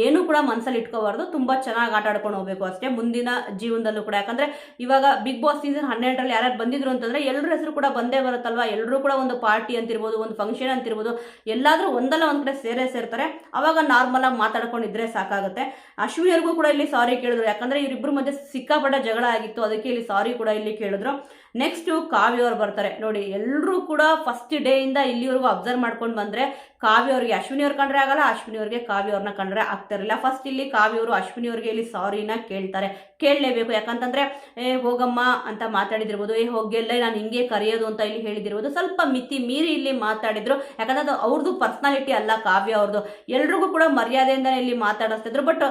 ಏನು ಕೂಡ ಮನಸ್ಸಲ್ಲಿ ಇಟ್ಕೋಬಾರ್ದು, ತುಂಬಾ ಚೆನ್ನಾಗಿ ಆಟ ಆಡ್ಕೊಂಡು ಹೋಗ್ಬೇಕು ಅಷ್ಟೇ ಮುಂದಿನ ಜೀವನದಲ್ಲೂ ಕೂಡ. ಯಾಕಂದ್ರೆ ಇವಾಗ ಬಿಗ್ ಬಾಸ್ ಸೀಸನ್ 12ರಲ್ಲಿ ಯಾರ್ಯಾರು ಬಂದಿದ್ರು ಅಂತಂದ್ರೆ ಎಲ್ಲರ ಹೆಸರು ಕೂಡ ಬಂದೇ ಬರುತ್ತಲ್ವಾ. ಎಲ್ಲರೂ ಕೂಡ ಒಂದು ಪಾರ್ಟಿ ಅಂತಿರ್ಬೋದು, ಒಂದು ಫಂಕ್ಷನ್ ಅಂತಿರ್ಬೋದು, ಎಲ್ಲಾದ್ರೂ ಒಂದಲ್ಲ ಒಂದ್ ಕಡೆ ಸೇರ್ತಾರೆ. ಅವಾಗ ನಾರ್ಮಲ್ ಆಗಿ ಮಾತಾಡ್ಕೊಂಡಿದ್ರೆ ಸಾಕಾಗುತ್ತೆ. ಅಶ್ವಿನಿ ಅವ್ರಿಗೂ ಕೂಡ ಇಲ್ಲಿ ಸಾರಿ ಕೇಳಿದ್ರು. ಯಾಕಂದ್ರೆ ಇವರಿಬ್ರು ಮಧ್ಯೆ ಸಿಕ್ಕಾಪಟ್ಟೆ ಜಗಳ ಆಗಿತ್ತು, ಅದಕ್ಕೆ ಇಲ್ಲಿ ಸಾರಿ ಕೂಡ ಇಲ್ಲಿ ಕೇಳಿದ್ರು. ನೆಕ್ಸ್ಟ್ ಕಾವ್ಯ ಅವ್ರು ಬರ್ತಾರೆ. ನೋಡಿ, ಎಲ್ಲರೂ ಕೂಡ ಫಸ್ಟ್ ಡೇ ಇಂದ ಇಲ್ಲಿವರೆಗೂ ಅಬ್ಸರ್ವ್ ಮಾಡ್ಕೊಂಡು ಬಂದ್ರೆ ಕಾವ್ಯ ಅವ್ರಿಗೆ ಅಶ್ವಿನಿ ಅವ್ರು ಕಂಡ್ರೆ ಆಗಲ್ಲ, ಅಶ್ವಿನಿ ಅವ್ರಿಗೆ ಕಾವ್ಯ ಅವ್ರನ್ನ ಕಂಡ್ರೆ ಆಗ್ತಿರಲಿಲ್ಲ. ಫಸ್ಟ್ ಇಲ್ಲಿ ಕಾವ್ಯ ಅವರು ಅಶ್ವಿನಿ ಅವ್ರಿಗೆ ಇಲ್ಲಿ ಸಾರಿನ ಕೇಳ್ತಾರೆ, ಕೇಳಲೇಬೇಕು. ಯಾಕಂತಂದ್ರೆ ಹೋಗಮ್ಮ ಅಂತ ಮಾತಾಡಿದಿರ್ಬೋದು, ಹೋಗೆಲ್ಲ ನಾನು ಹಿಂಗೆ ಕರೆಯೋದು ಅಂತ ಇಲ್ಲಿ ಹೇಳಿದಿರ್ಬೋದು, ಸ್ವಲ್ಪ ಮಿತಿ ಮೀರಿ ಇಲ್ಲಿ ಮಾತಾಡಿದ್ರು. ಯಾಕಂದ್ರೆ ಅದು ಅವ್ರದ್ದು ಪರ್ಸನಾಲಿಟಿ ಅಲ್ಲ ಕಾವ್ಯ ಅವ್ರದ್ದು, ಎಲ್ರಿಗೂ ಕೂಡ ಮರ್ಯಾದೆಯಿಂದನೇ ಇಲ್ಲಿ ಮಾತಾಡಿಸ್ತಿದ್ರು. ಬಟ್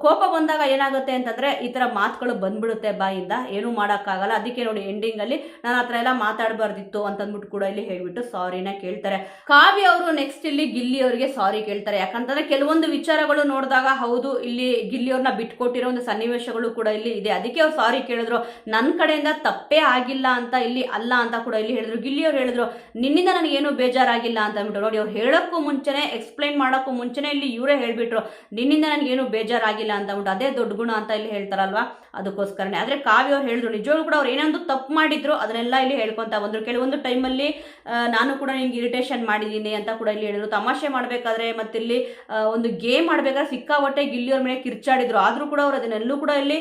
ಕೋಪ ಬಂದಾಗ ಏನಾಗುತ್ತೆ ಅಂತಂದ್ರೆ ಈ ತರ ಮಾತುಗಳು ಬಂದ್ಬಿಡುತ್ತೆ ಬಾಯಿಂದ, ಏನು ಮಾಡೋಕ್ಕಾಗಲ್ಲ. ಅದಕ್ಕೆ ನೋಡಿ ಎಂಡಿಂಗ್ ಅಲ್ಲಿ ನಾನು ಆ ಥರ ಎಲ್ಲ ಮಾತಾಡಬಾರ್ದಿತ್ತು ಅಂತಂದ್ಬಿಟ್ಟು ಕೂಡ ಇಲ್ಲಿ ಹೇಳ್ಬಿಟ್ಟು ಸಾರಿನ ಕೇಳ್ತಾರೆ. ಕಾವ್ಯ ಅವರು ನೆಕ್ಸ್ಟ್ ಇಲ್ಲಿ ಗಿಲ್ಲಿ ಅವರಿಗೆ ಸಾರಿ ಕೇಳ್ತಾರೆ. ಯಾಕಂತಂದ್ರೆ ಕೆಲವೊಂದು ವಿಚಾರಗಳು ನೋಡಿದಾಗ ಹೌದು ಇಲ್ಲಿ ಗಿಲ್ಲಿ ಅವ್ರನ್ನ ಬಿಟ್ಕೊಟ್ಟಿರೋ ಒಂದು ಸನ್ನಿವೇಶಗಳು ಕೂಡ ಇಲ್ಲಿ ಇದೆ, ಅದಕ್ಕೆ ಅವ್ರು ಸಾರಿ ಕೇಳಿದ್ರು. ನನ್ನ ಕಡೆಯಿಂದ ತಪ್ಪೇ ಆಗಿಲ್ಲ ಅಂತ ಇಲ್ಲಿ ಅಲ್ಲ ಅಂತ ಕೂಡ ಇಲ್ಲಿ ಹೇಳಿದ್ರು. ಗಿಲ್ಲಿ ಅವ್ರು ಹೇಳಿದ್ರು ನಿನ್ನಿಂದ ನನಗೇನು ಬೇಜಾರಾಗಿಲ್ಲ ಅಂತ ಅಂದ್ಬಿಟ್ಟು. ನೋಡಿ, ಅವ್ರು ಹೇಳೋಕ್ಕೂ ಮುಂಚೆನೆ ಎಕ್ಸ್ಪ್ಲೈನ್ ಮಾಡೋಕ್ಕೂ ಮುಂಚೆನೆ ಇಲ್ಲಿ ಇವರೇ ಹೇಳ್ಬಿಟ್ರು ನಿನ್ನಿಂದ ನನಗೇನು ಬೇಜಾರಾಗಿಲ್ಲ ಅಂತ ಅಂದ್ಬಿಟ್ಟು. ಅದೇ ದೊಡ್ಡ ಗುಣ ಅಂತ ಇಲ್ಲಿ ಹೇಳ್ತಾರಲ್ವಾ, ಅದಕ್ಕೋಸ್ಕರನೇ. ಆದ್ರೆ ಕಾವ್ಯ ಅವ್ರು ಹೇಳಿದ್ರು ನಿಜವಾಗ್ಲೂ ಕೂಡ ಅವ್ರು ಏನೊಂದು ತಪ್ಪು ಮಾಡಿದ್ರು ಅದನ್ನೆಲ್ಲ ಇಲ್ಲಿ ಹೇಳ್ಕೊಂತ ಬಂದ್ರು. ಕೆಲವೊಂದು ಟೈಮಲ್ಲಿ ನಾನು ಕೂಡ ನಿಮ್ಗೆ ಇರಿಟೇಷನ್ ಮಾಡಿದ್ದೀನಿ ಅಂತ ಕೂಡ ಇಲ್ಲಿ ಹೇಳಿದ್ರು. ತಮಾಷೆ ಮಾಡ್ಬೇಕಾದ್ರೆ ಮತ್ತೆ ಇಲ್ಲಿ ಒಂದು ಗೇಮ್ ಮಾಡ್ಬೇಕಾದ್ರೆ ಸಿಕ್ಕಾಪಟ್ಟೆ ಗಿಲ್ಲಿಯವ್ರ ಮೇಲೆ ಕಿರ್ಚಾಡಿದ್ರು. ಆದ್ರೂ ಕೂಡ ಅವ್ರು ಅದನ್ನೆಲ್ಲೂ ಕೂಡ ಇಲ್ಲಿ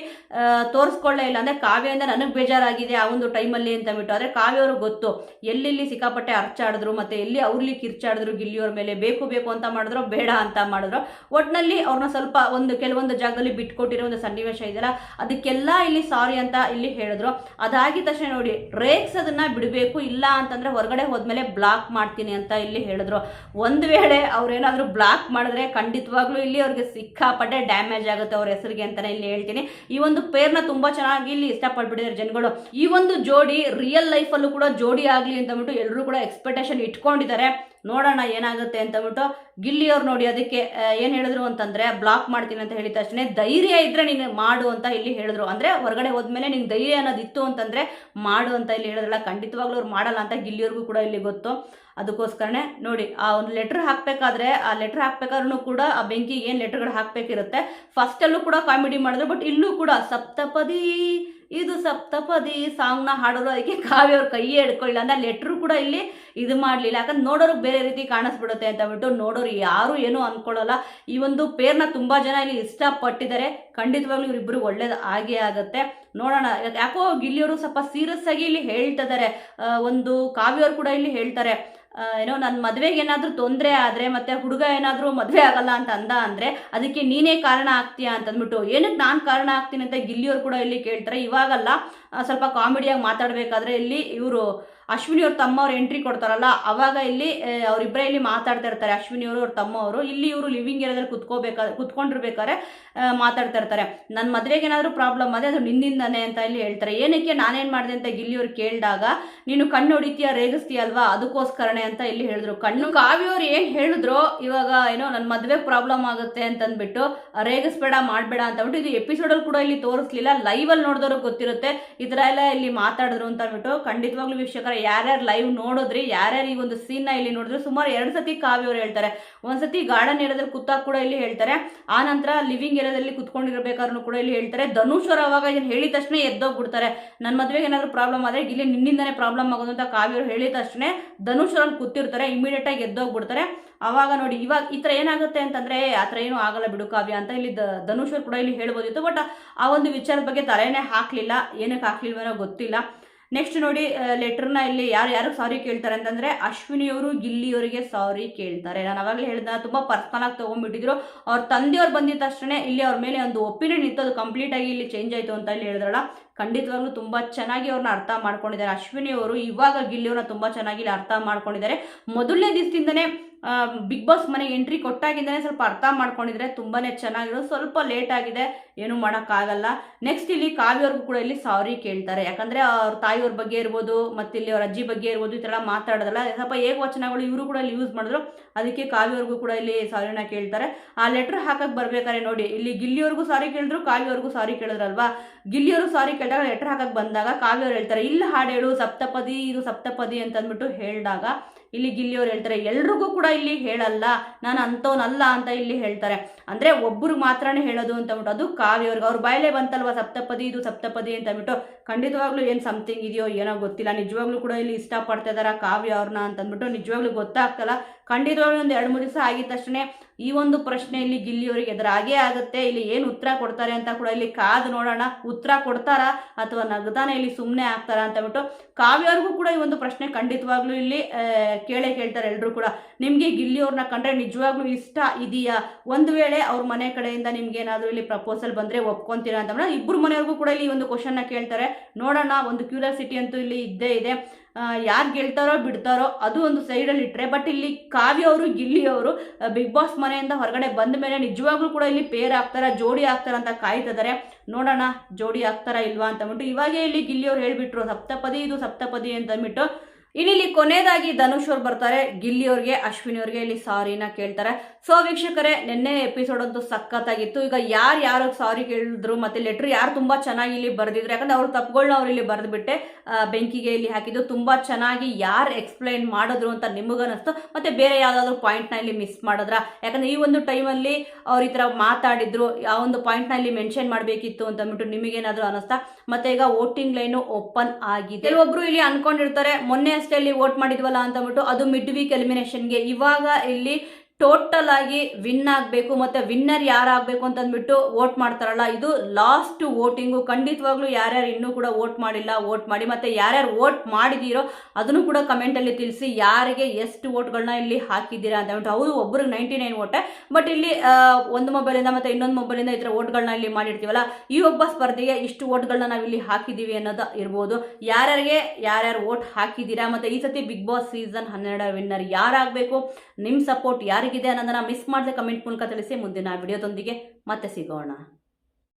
ತೋರಿಸ್ಕೊಳ್ಳೇ ಇಲ್ಲ. ಅಂದ್ರೆ ಕಾವ್ಯದಿಂದ ನನಗೆ ಬೇಜಾರಾಗಿದೆ ಆ ಒಂದು ಟೈಮಲ್ಲಿ ಅಂತ ಬಿಟ್ಟು. ಆದ್ರೆ ಕಾವ್ಯ ಅವ್ರಿಗೆ ಗೊತ್ತು ಎಲ್ಲಿ ಸಿಕ್ಕಾಪಟ್ಟೆ ಅರ್ಚಾಡಿದ್ರು, ಮತ್ತೆ ಎಲ್ಲಿ ಅವ್ರಲ್ಲಿ ಕಿರ್ಚಾಡಿದ್ರು ಗಿಲ್ಲಿಯವ್ರ ಮೇಲೆ, ಬೇಕು ಅಂತ ಮಾಡಿದ್ರು, ಬೇಡ ಅಂತ ಮಾಡಿದ್ರು. ಒಟ್ನಲ್ಲಿ ಅವ್ರನ್ನ ಸ್ವಲ್ಪ ಕೆಲವೊಂದು ಜಾಗದಲ್ಲಿ ಬಿಟ್ಕೊಟ್ಟಿರೋ ಒಂದು ಸನ್ನಿವೇಶ ಇದೆಯಲ್ಲ, ಅದಕ್ಕೆಲ್ಲ ಇಲ್ಲಿ ಸಾರಿ ಅಂತ ಇಲ್ಲಿ ಹೇಳಿದ್ರು. ಅದಾಗಿದ ತಕ್ಷಣ ನೋಡಿ, ರೇಕ್ಸ್ ಅದನ್ನ ಬಿಡಬೇಕು, ಇಲ್ಲ ಅಂತಂದ್ರೆ ಹೊರಗಡೆ ಹೋದ್ಮೇಲೆ ಬ್ಲಾಕ್ ಮಾಡ್ತೀನಿ ಅಂತ ಇಲ್ಲಿ ಹೇಳಿದ್ರು. ಒಂದ್ ವೇಳೆ ಅವ್ರೇನಾದ್ರೂ ಬ್ಲಾಕ್ ಮಾಡಿದ್ರೆ ಖಂಡಿತವಾಗ್ಲೂ ಇಲ್ಲಿ ಅವ್ರಿಗೆ ಸಿಕ್ಕಾಪಟ್ಟೆ ಡ್ಯಾಮೇಜ್ ಆಗುತ್ತೆ ಅವ್ರ ಹೆಸರಿಗೆ ಅಂತಾನೆ ಇಲ್ಲಿ ಹೇಳ್ತೀನಿ. ಈ ಒಂದು ಪೇರ್ನ ತುಂಬಾ ಚೆನ್ನಾಗಿ ಇಲ್ಲಿ ಇಷ್ಟಪಟ್ಬಿಟ್ಟಿದ್ದಾರೆ ಜನಗಳು. ಈ ಒಂದು ಜೋಡಿ ರಿಯಲ್ ಲೈಫ್ ಅಲ್ಲೂ ಕೂಡ ಜೋಡಿ ಆಗ್ಲಿ ಅಂತ ಬಿಟ್ಟು ಎಲ್ಲರೂ ಕೂಡ ಎಕ್ಸ್ಪೆಕ್ಟೇಷನ್ ಇಟ್ಕೊಂಡಿದ್ದಾರೆ. ನೋಡೋಣ ಏನಾಗುತ್ತೆ ಅಂತಬಿಟ್ಟು ಗಿಲ್ಲಿಯವ್ರು ನೋಡಿ ಅದಕ್ಕೆ ಏನು ಹೇಳಿದ್ರು ಅಂತಂದರೆ ಬ್ಲಾಕ್ ಮಾಡ್ತೀನಿ ಅಂತ ಹೇಳಿದ ತಕ್ಷಣ ಧೈರ್ಯ ಇದ್ದರೆ ನೀನು ಮಾಡು ಅಂತ ಇಲ್ಲಿ ಹೇಳಿದ್ರು. ಅಂದರೆ ಹೊರಗಡೆ ಹೋದ್ಮೇಲೆ ನಿಂಗೆ ಧೈರ್ಯ ಅನ್ನೋದಿತ್ತು ಅಂತಂದರೆ ಮಾಡು ಅಂತ ಇಲ್ಲಿ ಹೇಳಿದ್ರಲ್ಲ. ಖಂಡಿತವಾಗ್ಲೂ ಅವ್ರು ಮಾಡಲ್ಲ ಅಂತ ಗಿಲ್ಲಿಯವ್ರಿಗೂ ಕೂಡ ಇಲ್ಲಿ ಗೊತ್ತು. ಅದಕ್ಕೋಸ್ಕರನೇ ನೋಡಿ ಆ ಒಂದು ಲೆಟ್ರ್ ಹಾಕಬೇಕಾದ್ರೆ ಆ ಲೆಟ್ರ್ ಹಾಕ್ಬೇಕಾದ್ರೂ ಕೂಡ ಆ ಬೆಂಕಿಗೆ ಏನು ಲೆಟ್ರ್ಗಳು ಹಾಕಬೇಕಿರುತ್ತೆ. ಫಸ್ಟಲ್ಲೂ ಕೂಡ ಕಾಮಿಡಿ ಮಾಡಿದ್ರು, ಬಟ್ ಇಲ್ಲೂ ಕೂಡ ಸಪ್ತಪದಿ ಇದು ಸಪ್ತಪದಿ ಸಾಂಗ್ನ ಹಾಡೋರು. ಅದಕ್ಕೆ ಕಾವ್ಯ ಅವ್ರ ಕೈಯೇ ಹಿಡ್ಕೊಳ್ಳಿಲ್ಲ ಅಂದರೆ ಲೆಟ್ರು ಕೂಡ ಇಲ್ಲಿ ಇದು ಮಾಡಲಿಲ್ಲ. ಯಾಕಂದ್ರೆ ನೋಡೋರಿಗೆ ಬೇರೆ ರೀತಿ ಕಾಣಿಸ್ಬಿಡುತ್ತೆ ಅಂತ ಬಿಟ್ಟು ನೋಡೋರು ಯಾರು ಏನೂ ಅಂದ್ಕೊಳ್ಳಲ್ಲ. ಈ ಒಂದು ಪೇರ್ನ ತುಂಬ ಜನ ಇಲ್ಲಿ ಇಷ್ಟಪಟ್ಟಿದ್ದಾರೆ. ಖಂಡಿತವಾಗ್ಲೂ ಇವರಿಬ್ಬರು ಒಳ್ಳೇದು ಆಗೇ ಆಗುತ್ತೆ. ನೋಡೋಣ. ಯಾಕೋ ಗಿಲ್ಲಿಯವರು ಸ್ವಲ್ಪ ಸೀರಿಯಸ್ ಆಗಿ ಇಲ್ಲಿ ಹೇಳ್ತಿದ್ದಾರೆ. ಒಂದು ಕಾವ್ಯವ್ರು ಕೂಡ ಇಲ್ಲಿ ಹೇಳ್ತಾರೆ, ಏನೋ ನನ್ನ ಮದುವೆಗೆ ಏನಾದರೂ ತೊಂದರೆ ಆದರೆ ಮತ್ತು ಹುಡುಗ ಏನಾದರೂ ಮದುವೆ ಆಗಲ್ಲ ಅಂತ ಅಂದರೆ ಅದಕ್ಕೆ ನೀನೇ ಕಾರಣ ಆಗ್ತೀಯಾ ಅಂತಂದ್ಬಿಟ್ಟು, ಏನಕ್ಕೆ ನಾನು ಕಾರಣ ಆಗ್ತೀನಿ ಅಂತ ಗಿಲ್ಲಿಯವ್ರು ಕೂಡ ಇಲ್ಲಿ ಕೇಳ್ತಾರೆ. ಇವಾಗಲ್ಲ, ಸ್ವಲ್ಪ ಕಾಮಿಡಿಯಾಗಿ ಮಾತಾಡಬೇಕಾದ್ರೆ ಇಲ್ಲಿ ಇವರು ಅಶ್ವಿನಿ ಅವ್ರ ತಮ್ಮವ್ರು ಎಂಟ್ರಿ ಕೊಡ್ತಾರಲ್ಲ, ಅವಾಗ ಇಲ್ಲಿ ಅವರಿಬ್ಬರೇ ಇಲ್ಲಿ ಮಾತಾಡ್ತಾ ಇರ್ತಾರೆ. ಅಶ್ವಿನಿ ಅವರು ಅವ್ರ ತಮ್ಮವರು ಇಲ್ಲಿ ಇವರು ಲಿವಿಂಗ್ ಏರಿಯಾದಲ್ಲಿ ಕುತ್ಕೊಂಡಿರ್ಬೇಕಾದ್ರೆ ಮಾತಾಡ್ತಾ ಇರ್ತಾರೆ. ನನ್ನ ಮದುವೆಗೆ ಏನಾದರೂ ಪ್ರಾಬ್ಲಮ್ ಅದೇ ಅದು ನಿನ್ನಿಂದಾನೆ ಅಂತ ಇಲ್ಲಿ ಹೇಳ್ತಾರೆ. ಏನಕ್ಕೆ ನಾನೇನು ಮಾಡಿದೆ ಅಂತ ಗಿಲ್ಲಿಯವ್ರು ಕೇಳಿದಾಗ, ನೀನು ಕಣ್ಣು ಹೊಡಿತೀಯ ರೇಗಿಸ್ತೀಯ ಅಲ್ವಾ, ಅದಕ್ಕೋಸ್ಕರನೇ ಅಂತ ಇಲ್ಲಿ ಹೇಳಿದ್ರು. ಕಣ್ಣು ಕಾವ್ಯವ್ರು ಏನು ಹೇಳಿದ್ರು, ಇವಾಗ ಏನೋ ನನ್ನ ಮದುವೆ ಪ್ರಾಬ್ಲಮ್ ಆಗುತ್ತೆ ಅಂತಂದ್ಬಿಟ್ಟು ರೇಗಿಸ್ಬೇಡ ಮಾಡಬೇಡ ಅಂತಂದ್ಬಿಟ್ಟು ಇದು ಎಪಿಸೋಡಲ್ಲಿ ಕೂಡ ಇಲ್ಲಿ ತೋರಿಸ್ಲಿಲ್ಲ. ಲೈವಲ್ಲಿ ನೋಡಿದವ್ರಿಗೆ ಗೊತ್ತಿರುತ್ತೆ ಈ ಥರ ಎಲ್ಲ ಇಲ್ಲಿ ಮಾತಾಡಿದ್ರು ಅಂತ ಅಂದ್ಬಿಟ್ಟು. ಖಂಡಿತವಾಗ್ಲೂ ವೀಕ್ಷಕರ ಯಾರ್ಯಾರು ಲೈವ್ ನೋಡಿದ್ರಿ, ಯಾರ್ಯಾರು ಈ ಒಂದು ಸೀನ್ನ ಇಲ್ಲಿ ನೋಡಿದ್ರು, ಸುಮಾರು 2 ಸತಿ ಕಾವ್ಯವ್ರು ಹೇಳ್ತಾರೆ. ಒಂದ್ಸತಿ ಗಾರ್ಡನ್ ಏರಿಯಾದಲ್ಲಿ ಕೂತಾಗ ಕೂಡ ಇಲ್ಲಿ ಹೇಳ್ತಾರೆ, ಆ ನಂತರ ಲಿವಿಂಗ್ ಏರಿಯಾದಲ್ಲಿ ಕುತ್ಕೊಂಡಿರ್ಬೇಕಾದ್ರೂ ಕೂಡ ಇಲ್ಲಿ ಹೇಳ್ತಾರೆ. ಧನುಷ್ ಅವರು ಅವಾಗ ಇದನ್ನು ಹೇಳಿದ ತಕ್ಷಣ ಎದ್ದೋಗ್ಬಿಡ್ತಾರೆ. ನನ್ನ ಮದುವೆಗೆ ಏನಾದರೂ ಪ್ರಾಬ್ಲಮ್ ಆದರೆ ಇಲ್ಲಿ ನಿನ್ನಿಂದನೇ ಪ್ರಾಬ್ಲಮ್ ಆಗೋದು ಅಂತ ಕಾವ್ಯವ್ರು ಹೇಳಿದ ತಕ್ಷಣ ಧನುಷ್ ಅವ್ರನ್ನ ಕೂತಿರ್ತಾರೆ, ಇಮಿಡಿಯೇಟ್ ಆಗಿ ಎದ್ದೋಗ್ಬಿಡ್ತಾರೆ. ಅವಾಗ ನೋಡಿ ಇವಾಗ ಈ ಥರ ಏನಾಗುತ್ತೆ ಅಂತಂದರೆ ಆ ಥರ ಏನೂ ಆಗಲ್ಲ ಬಿಡು ಕಾವ್ಯ ಅಂತ ಇಲ್ಲಿ ಧನುಷ್ ಅವರು ಕೂಡ ಇಲ್ಲಿ ಹೇಳ್ಬೋದಿತ್ತು. ಬಟ್ ಆ ಒಂದು ವಿಚಾರದ ಬಗ್ಗೆ ತಲೆನೇ ಹಾಕಲಿಲ್ಲ. ಏನಕ್ಕೆ ಹಾಕ್ಲಿಲ್ವೇನೋ ಗೊತ್ತಿಲ್ಲ. ನೆಕ್ಸ್ಟ್ ನೋಡಿ ಲೆಟ್ರನ್ನ ಇಲ್ಲಿ ಯಾರು ಸಾರಿ ಕೇಳ್ತಾರೆ ಅಂತಂದರೆ ಅಶ್ವಿನಿಯವರು ಗಿಲ್ಲಿಯವರಿಗೆ ಸಾರಿ ಕೇಳ್ತಾರೆ. ನಾನು ಅವಾಗಲೇ ಹೇಳಿದ ತುಂಬ ಪರ್ಸನಲಾಗಿ ತೊಗೊಂಡ್ಬಿಟ್ಟಿದ್ರು. ಅವ್ರ ತಂದೆಯವ್ರು ಬಂದಿದ್ದ ತಕ್ಷಣ ಇಲ್ಲಿ ಅವ್ರ ಮೇಲೆ ಒಂದು ಒಪಿನಿಯನ್ ಇತ್ತು, ಅದು ಕಂಪ್ಲೀಟಾಗಿ ಇಲ್ಲಿ ಚೇಂಜ್ ಆಯಿತು ಅಂತ ಇಲ್ಲಿ ಹೇಳಿದ್ರಲ್ಲ. ಖಂಡಿತವಾಗ್ಲೂ ತುಂಬ ಚೆನ್ನಾಗಿ ಅವ್ರನ್ನ ಅರ್ಥ ಮಾಡ್ಕೊಂಡಿದ್ದಾರೆ ಅಶ್ವಿನಿ ಅವರು. ಇವಾಗ ಗಿಲ್ಲಿಯವ್ರನ್ನ ತುಂಬ ಚೆನ್ನಾಗಿ ಇಲ್ಲಿ ಅರ್ಥ ಮಾಡ್ಕೊಂಡಿದ್ದಾರೆ. ಮೊದಲನೇ ದಿವಸದಿಂದನೇ ಬಿಗ್ ಬಾಸ್ ಮನೆಗೆ ಎಂಟ್ರಿ ಕೊಟ್ಟಾಗಿಂದನೇ ಸ್ವಲ್ಪ ಅರ್ಥ ಮಾಡ್ಕೊಂಡಿದ್ರೆ ತುಂಬಾ ಚೆನ್ನಾಗಿರೋದು. ಸ್ವಲ್ಪ ಲೇಟ್ ಆಗಿದೆ, ಏನು ಮಾಡೋಕ್ಕಾಗಲ್ಲ. ನೆಕ್ಸ್ಟ್ ಇಲ್ಲಿ ಕಾವ್ಯವ್ರಿಗೂ ಕೂಡ ಇಲ್ಲಿ ಸಾರಿ ಕೇಳ್ತಾರೆ. ಯಾಕಂದರೆ ಅವ್ರ ತಾಯಿಯವ್ರ ಬಗ್ಗೆ ಇರ್ಬೋದು, ಮತ್ತು ಇಲ್ಲಿ ಅವ್ರ ಅಜ್ಜಿ ಬಗ್ಗೆ ಇರ್ಬೋದು, ಈ ಥರ ಮಾತಾಡೋದಲ್ಲ, ಸ್ವಲ್ಪ ಏಕವಚನಗಳು ಇವರು ಕೂಡ ಇಲ್ಲಿ ಯೂಸ್ ಮಾಡಿದ್ರು. ಅದಕ್ಕೆ ಕಾವ್ಯವ್ರಿಗೂ ಕೂಡ ಇಲ್ಲಿ ಸಾರಿನ ಕೇಳ್ತಾರೆ. ಆ ಲೆಟ್ರ್ ಹಾಕಕ್ಕೆ ಬರ್ಬೇಕಾದ್ರೆ ನೋಡಿ ಇಲ್ಲಿ ಗಿಲ್ಲಿಯವ್ರಿಗೂ ಸಾರಿ ಕೇಳಿದ್ರು, ಕಾವ್ಯವ್ರಿಗೂ ಸಾರಿ ಕೇಳಿದ್ರಲ್ವಾ. ಗಿಲ್ಲಿಯವರು ಸಾರಿ ಕೇಳಿದಾಗ ಲೆಟ್ರ್ ಹಾಕಕ್ಕೆ ಬಂದಾಗ ಕಾವ್ಯವ್ರು ಹೇಳ್ತಾರೆ, ಇಲ್ಲಿ ಹಾಡು ಹೇಳು ಸಪ್ತಪದಿ ಇದು ಸಪ್ತಪದಿ ಅಂತಂದ್ಬಿಟ್ಟು ಹೇಳಿದಾಗ ಇಲ್ಲಿ ಗಿಲ್ಲಿಯವ್ರು ಹೇಳ್ತಾರೆ, ಎಲ್ರಿಗೂ ಕೂಡ ಇಲ್ಲಿ ಹೇಳಲ್ಲ, ನಾನು ಅಂಥವನಲ್ಲ ಅಂತ ಇಲ್ಲಿ ಹೇಳ್ತಾರೆ. ಅಂದರೆ ಒಬ್ಬರು ಮಾತ್ರನೇ ಹೇಳೋದು ಅಂತಂದ್ಬಿಟ್ಟು ಅದು ಕಾವ್ಯವ್ರಿಗೆ ಅವ್ರ ಬಾಯಲ್ಲೇ ಬಂತಲ್ವ ಸಪ್ತಪದಿ ಇದು ಸಪ್ತಪದಿ ಅಂತಂದ್ಬಿಟ್ಟು. ಖಂಡಿತವಾಗ್ಲೂ ಏನು ಸಮಥಿಂಗ್ ಇದೆಯೋ ಏನೋ ಗೊತ್ತಿಲ್ಲ. ನಿಜವಾಗ್ಲೂ ಕೂಡ ಇಲ್ಲಿ ಇಷ್ಟಪಡ್ತಾ ಇದ್ದಾರಾ ಕಾವ್ಯ ಅವ್ರನ್ನ ಅಂತಂದ್ಬಿಟ್ಟು ನಿಜವಾಗ್ಲೂ ಗೊತ್ತಾಗ್ತಲ್ಲ. ಖಂಡಿತವಾಗ್ಲೂ ಒಂದು 2-3 ದಿವಸ ಆಗಿದ ತಕ್ಷಣ ಈ ಒಂದು ಪ್ರಶ್ನೆ ಇಲ್ಲಿ ಗಿಲ್ಲಿಯವರಿಗೆ ಎದುರಾಗೇ ಆಗುತ್ತೆ. ಇಲ್ಲಿ ಏನು ಉತ್ತರ ಕೊಡ್ತಾರೆ ಅಂತ ಕೂಡ ಇಲ್ಲಿ ಕಾದು ನೋಡೋಣ. ಉತ್ತರ ಕೊಡ್ತಾರಾ ಅಥವಾ ನಗದಾನೆ ಇಲ್ಲಿ ಸುಮ್ಮನೆ ಆಗ್ತಾರಾ ಅಂತಬಿಟ್ಟು ಕಾವ್ಯವ್ರಿಗೂ ಕೂಡ ಈ ಒಂದು ಪ್ರಶ್ನೆ ಖಂಡಿತವಾಗ್ಲೂ ಇಲ್ಲಿ ಕೇಳ್ತಾರೆ ಎಲ್ಲರೂ ಕೂಡ. ನಿಮಗೆ ಗಿಲ್ಲಿಯವ್ರನ್ನ ಕಂಡ್ರೆ ನಿಜವಾಗ್ಲೂ ಇಷ್ಟ ಇದೆಯಾ? ಒಂದು ವೇಳೆ ಅವ್ರ ಮನೆ ಕಡೆಯಿಂದ ನಿಮ್ಗೆ ಏನಾದರೂ ಇಲ್ಲಿ ಪ್ರಪೋಸಲ್ ಬಂದರೆ ಒಪ್ಕೊಂತೀರಾ ಅಂತ ಇಬ್ಬರು ಮನೆಯವ್ರಿಗೂ ಕೂಡ ಇಲ್ಲಿ ಒಂದು ಕ್ವಶನ್ನ ಕೇಳ್ತಾರೆ. ನೋಡೋಣ, ಒಂದು ಕ್ಯೂರಿಯಾಸಿಟಿ ಅಂತೂ ಇಲ್ಲಿ ಇದ್ದೇ ಇದೆ. ಯಾರು ಗೆಲ್ತಾರೋ ಬಿಡ್ತಾರೋ ಅದು ಒಂದು ಸೈಡಲ್ಲಿ ಇಟ್ಟರೆ, ಬಟ್ ಇಲ್ಲಿ ಕಾವ್ಯ ಅವರು ಗಿಲ್ಲಿಯವರು ಬಿಗ್ ಬಾಸ್ ಮನೆಯಿಂದ ಹೊರಗಡೆ ಬಂದ ಮೇಲೆ ನಿಜವಾಗ್ಲೂ ಕೂಡ ಇಲ್ಲಿ ಪೇರ್ ಆಗ್ತಾರ ಜೋಡಿ ಆಗ್ತಾರ ಅಂತ ಕಾಯ್ತಿದ್ದಾರೆ. ನೋಡೋಣ ಜೋಡಿ ಆಗ್ತಾರಾ ಇಲ್ವಾ ಅಂತಂದ್ಬಿಟ್ಟು. ಇವಾಗೇ ಇಲ್ಲಿ ಗಿಲ್ಲಿಯವ್ರು ಹೇಳ್ಬಿಟ್ರು ಸಪ್ತಪದಿ ಇದು ಸಪ್ತಪದಿ ಅಂತಂದ್ಬಿಟ್ಟು. ಇಲ್ಲಿ ಕೊನೆಯದಾಗಿ ಧನುಷ್ ಅವ್ರು ಬರ್ತಾರೆ, ಗಿಲ್ಲಿಯವ್ರಿಗೆ ಅಶ್ವಿನಿ ಅವ್ರಿಗೆ ಇಲ್ಲಿ ಸಾರಿನ ಕೇಳ್ತಾರೆ. ಸೊ ವೀಕ್ಷಕರೇ, ನಿನ್ನೆ ಎಪಿಸೋಡ್ ಅಂತೂ ಸಖತ್ತಾಗಿತ್ತು. ಈಗ ಯಾರು ಸಾರಿ ಕೇಳಿದ್ರು ಮತ್ತೆ ಲೆಟ್ರ್ ಯಾರು ತುಂಬ ಚೆನ್ನಾಗಿ ಇಲ್ಲಿ ಬರೆದಿದ್ರು, ಯಾಕಂದ್ರೆ ಅವ್ರ ತಪ್ಪುಗಳನ್ನ ಅವ್ರು ಇಲ್ಲಿ ಬರೆದ್ಬಿಟ್ಟೆ ಬೆಂಕಿಗೆ ಇಲ್ಲಿ ಹಾಕಿದ್ದು. ತುಂಬ ಚೆನ್ನಾಗಿ ಯಾರು ಎಕ್ಸ್ಪ್ಲೈನ್ ಮಾಡಿದ್ರು ಅಂತ ನಿಮಗನ್ನಿಸ್ತು, ಮತ್ತೆ ಬೇರೆ ಯಾವುದಾದ್ರೂ ಪಾಯಿಂಟ್ನ ಇಲ್ಲಿ ಮಿಸ್ ಮಾಡಿದ್ರ? ಯಾಕಂದ್ರೆ ಈ ಒಂದು ಟೈಮಲ್ಲಿ ಅವ್ರು ಈ ಥರ ಮಾತಾಡಿದ್ರು, ಆ ಒಂದು ಪಾಯಿಂಟ್ನ ಇಲ್ಲಿ ಮೆನ್ಷನ್ ಮಾಡಬೇಕಿತ್ತು ಅಂತಂದ್ಬಿಟ್ಟು ನಿಮಗೇನಾದರೂ ಅನ್ನಿಸ್ತಾ? ಮತ್ತೆ ಈಗ ವೋಟಿಂಗ್ ಲೈನು ಓಪನ್ ಆಗಿದೆ. ಕೆಲವೊಬ್ರು ಇಲ್ಲಿ ಅನ್ಕೊಂಡಿರ್ತಾರೆ ಮೊನ್ನೆ ಅಷ್ಟೇ ಅಲ್ಲಿ ವೋಟ್ ಮಾಡಿದ್ವಲ್ಲ ಅಂತಂದ್ಬಿಟ್ಟು, ಅದು ಮಿಡ್ ವೀಕ್ ಎಲಿಮಿನೇಷನ್ಗೆ. ಇವಾಗ ಇಲ್ಲಿ ಟೋಟಲ್ ಆಗಿ ವಿನ್ ಆಗಬೇಕು ಮತ್ತೆ ವಿನ್ನರ್ ಯಾರಾಗಬೇಕು ಅಂತಂದ್ಬಿಟ್ಟು ವೋಟ್ ಮಾಡ್ತಾರಲ್ಲ, ಇದು ಲಾಸ್ಟ್ ವೋಟಿಂಗು. ಖಂಡಿತವಾಗ್ಲೂ ಯಾರ್ಯಾರು ಇನ್ನೂ ಕೂಡ ವೋಟ್ ಮಾಡಿಲ್ಲ ವೋಟ್ ಮಾಡಿ, ಮತ್ತೆ ಯಾರ್ಯಾರು ವೋಟ್ ಮಾಡಿದೀರೋ ಅದನ್ನು ಕೂಡ ಕಮೆಂಟಲ್ಲಿ ತಿಳಿಸಿ, ಯಾರಿಗೆ ಎಷ್ಟು ವೋಟ್ಗಳನ್ನ ಇಲ್ಲಿ ಹಾಕಿದ್ದೀರಾ ಅಂತ ಹೇಳ್ಬಿಟ್ಟು. ಹೌದು, ಒಬ್ಬರಿಗೆ 99 ವೋಟೆ, ಬಟ್ ಇಲ್ಲಿ ಒಂದು ಮೊಬೈಲಿಂದ ಮತ್ತೆ ಇನ್ನೊಂದು ಮೊಬೈಲಿಂದ ಈ ಥರ ವೋಟ್ಗಳನ್ನ ಇಲ್ಲಿ ಮಾಡಿರ್ತೀವಲ್ಲ, ಈ ಒಬ್ಬ ಸ್ಪರ್ಧೆಗೆ ಇಷ್ಟು ವೋಟ್ಗಳನ್ನ ನಾವು ಇಲ್ಲಿ ಹಾಕಿದ್ದೀವಿ ಅನ್ನೋದು ಇರ್ಬೋದು. ಯಾರ್ಯಾರು ವೋಟ್ ಹಾಕಿದ್ದೀರಾ, ಮತ್ತೆ ಈ ಸತಿ ಬಿಗ್ ಬಾಸ್ ಸೀಸನ್ 12 ವಿನ್ನರ್ ಯಾರಾಗಬೇಕು, ನಿಮ್ಮ ಸಪೋರ್ಟ್ ಯಾರಿಗಿದೆ ಅನ್ನೋದನ್ನ ಮಿಸ್ ಮಾಡದೆ ಕಮೆಂಟ್ ಮೂಲಕ ತಿಳಿಸಿ. ಮುಂದಿನ ವಿಡಿಯೋದೊಂದಿಗೆ ಮತ್ತೆ ಸಿಗೋಣ.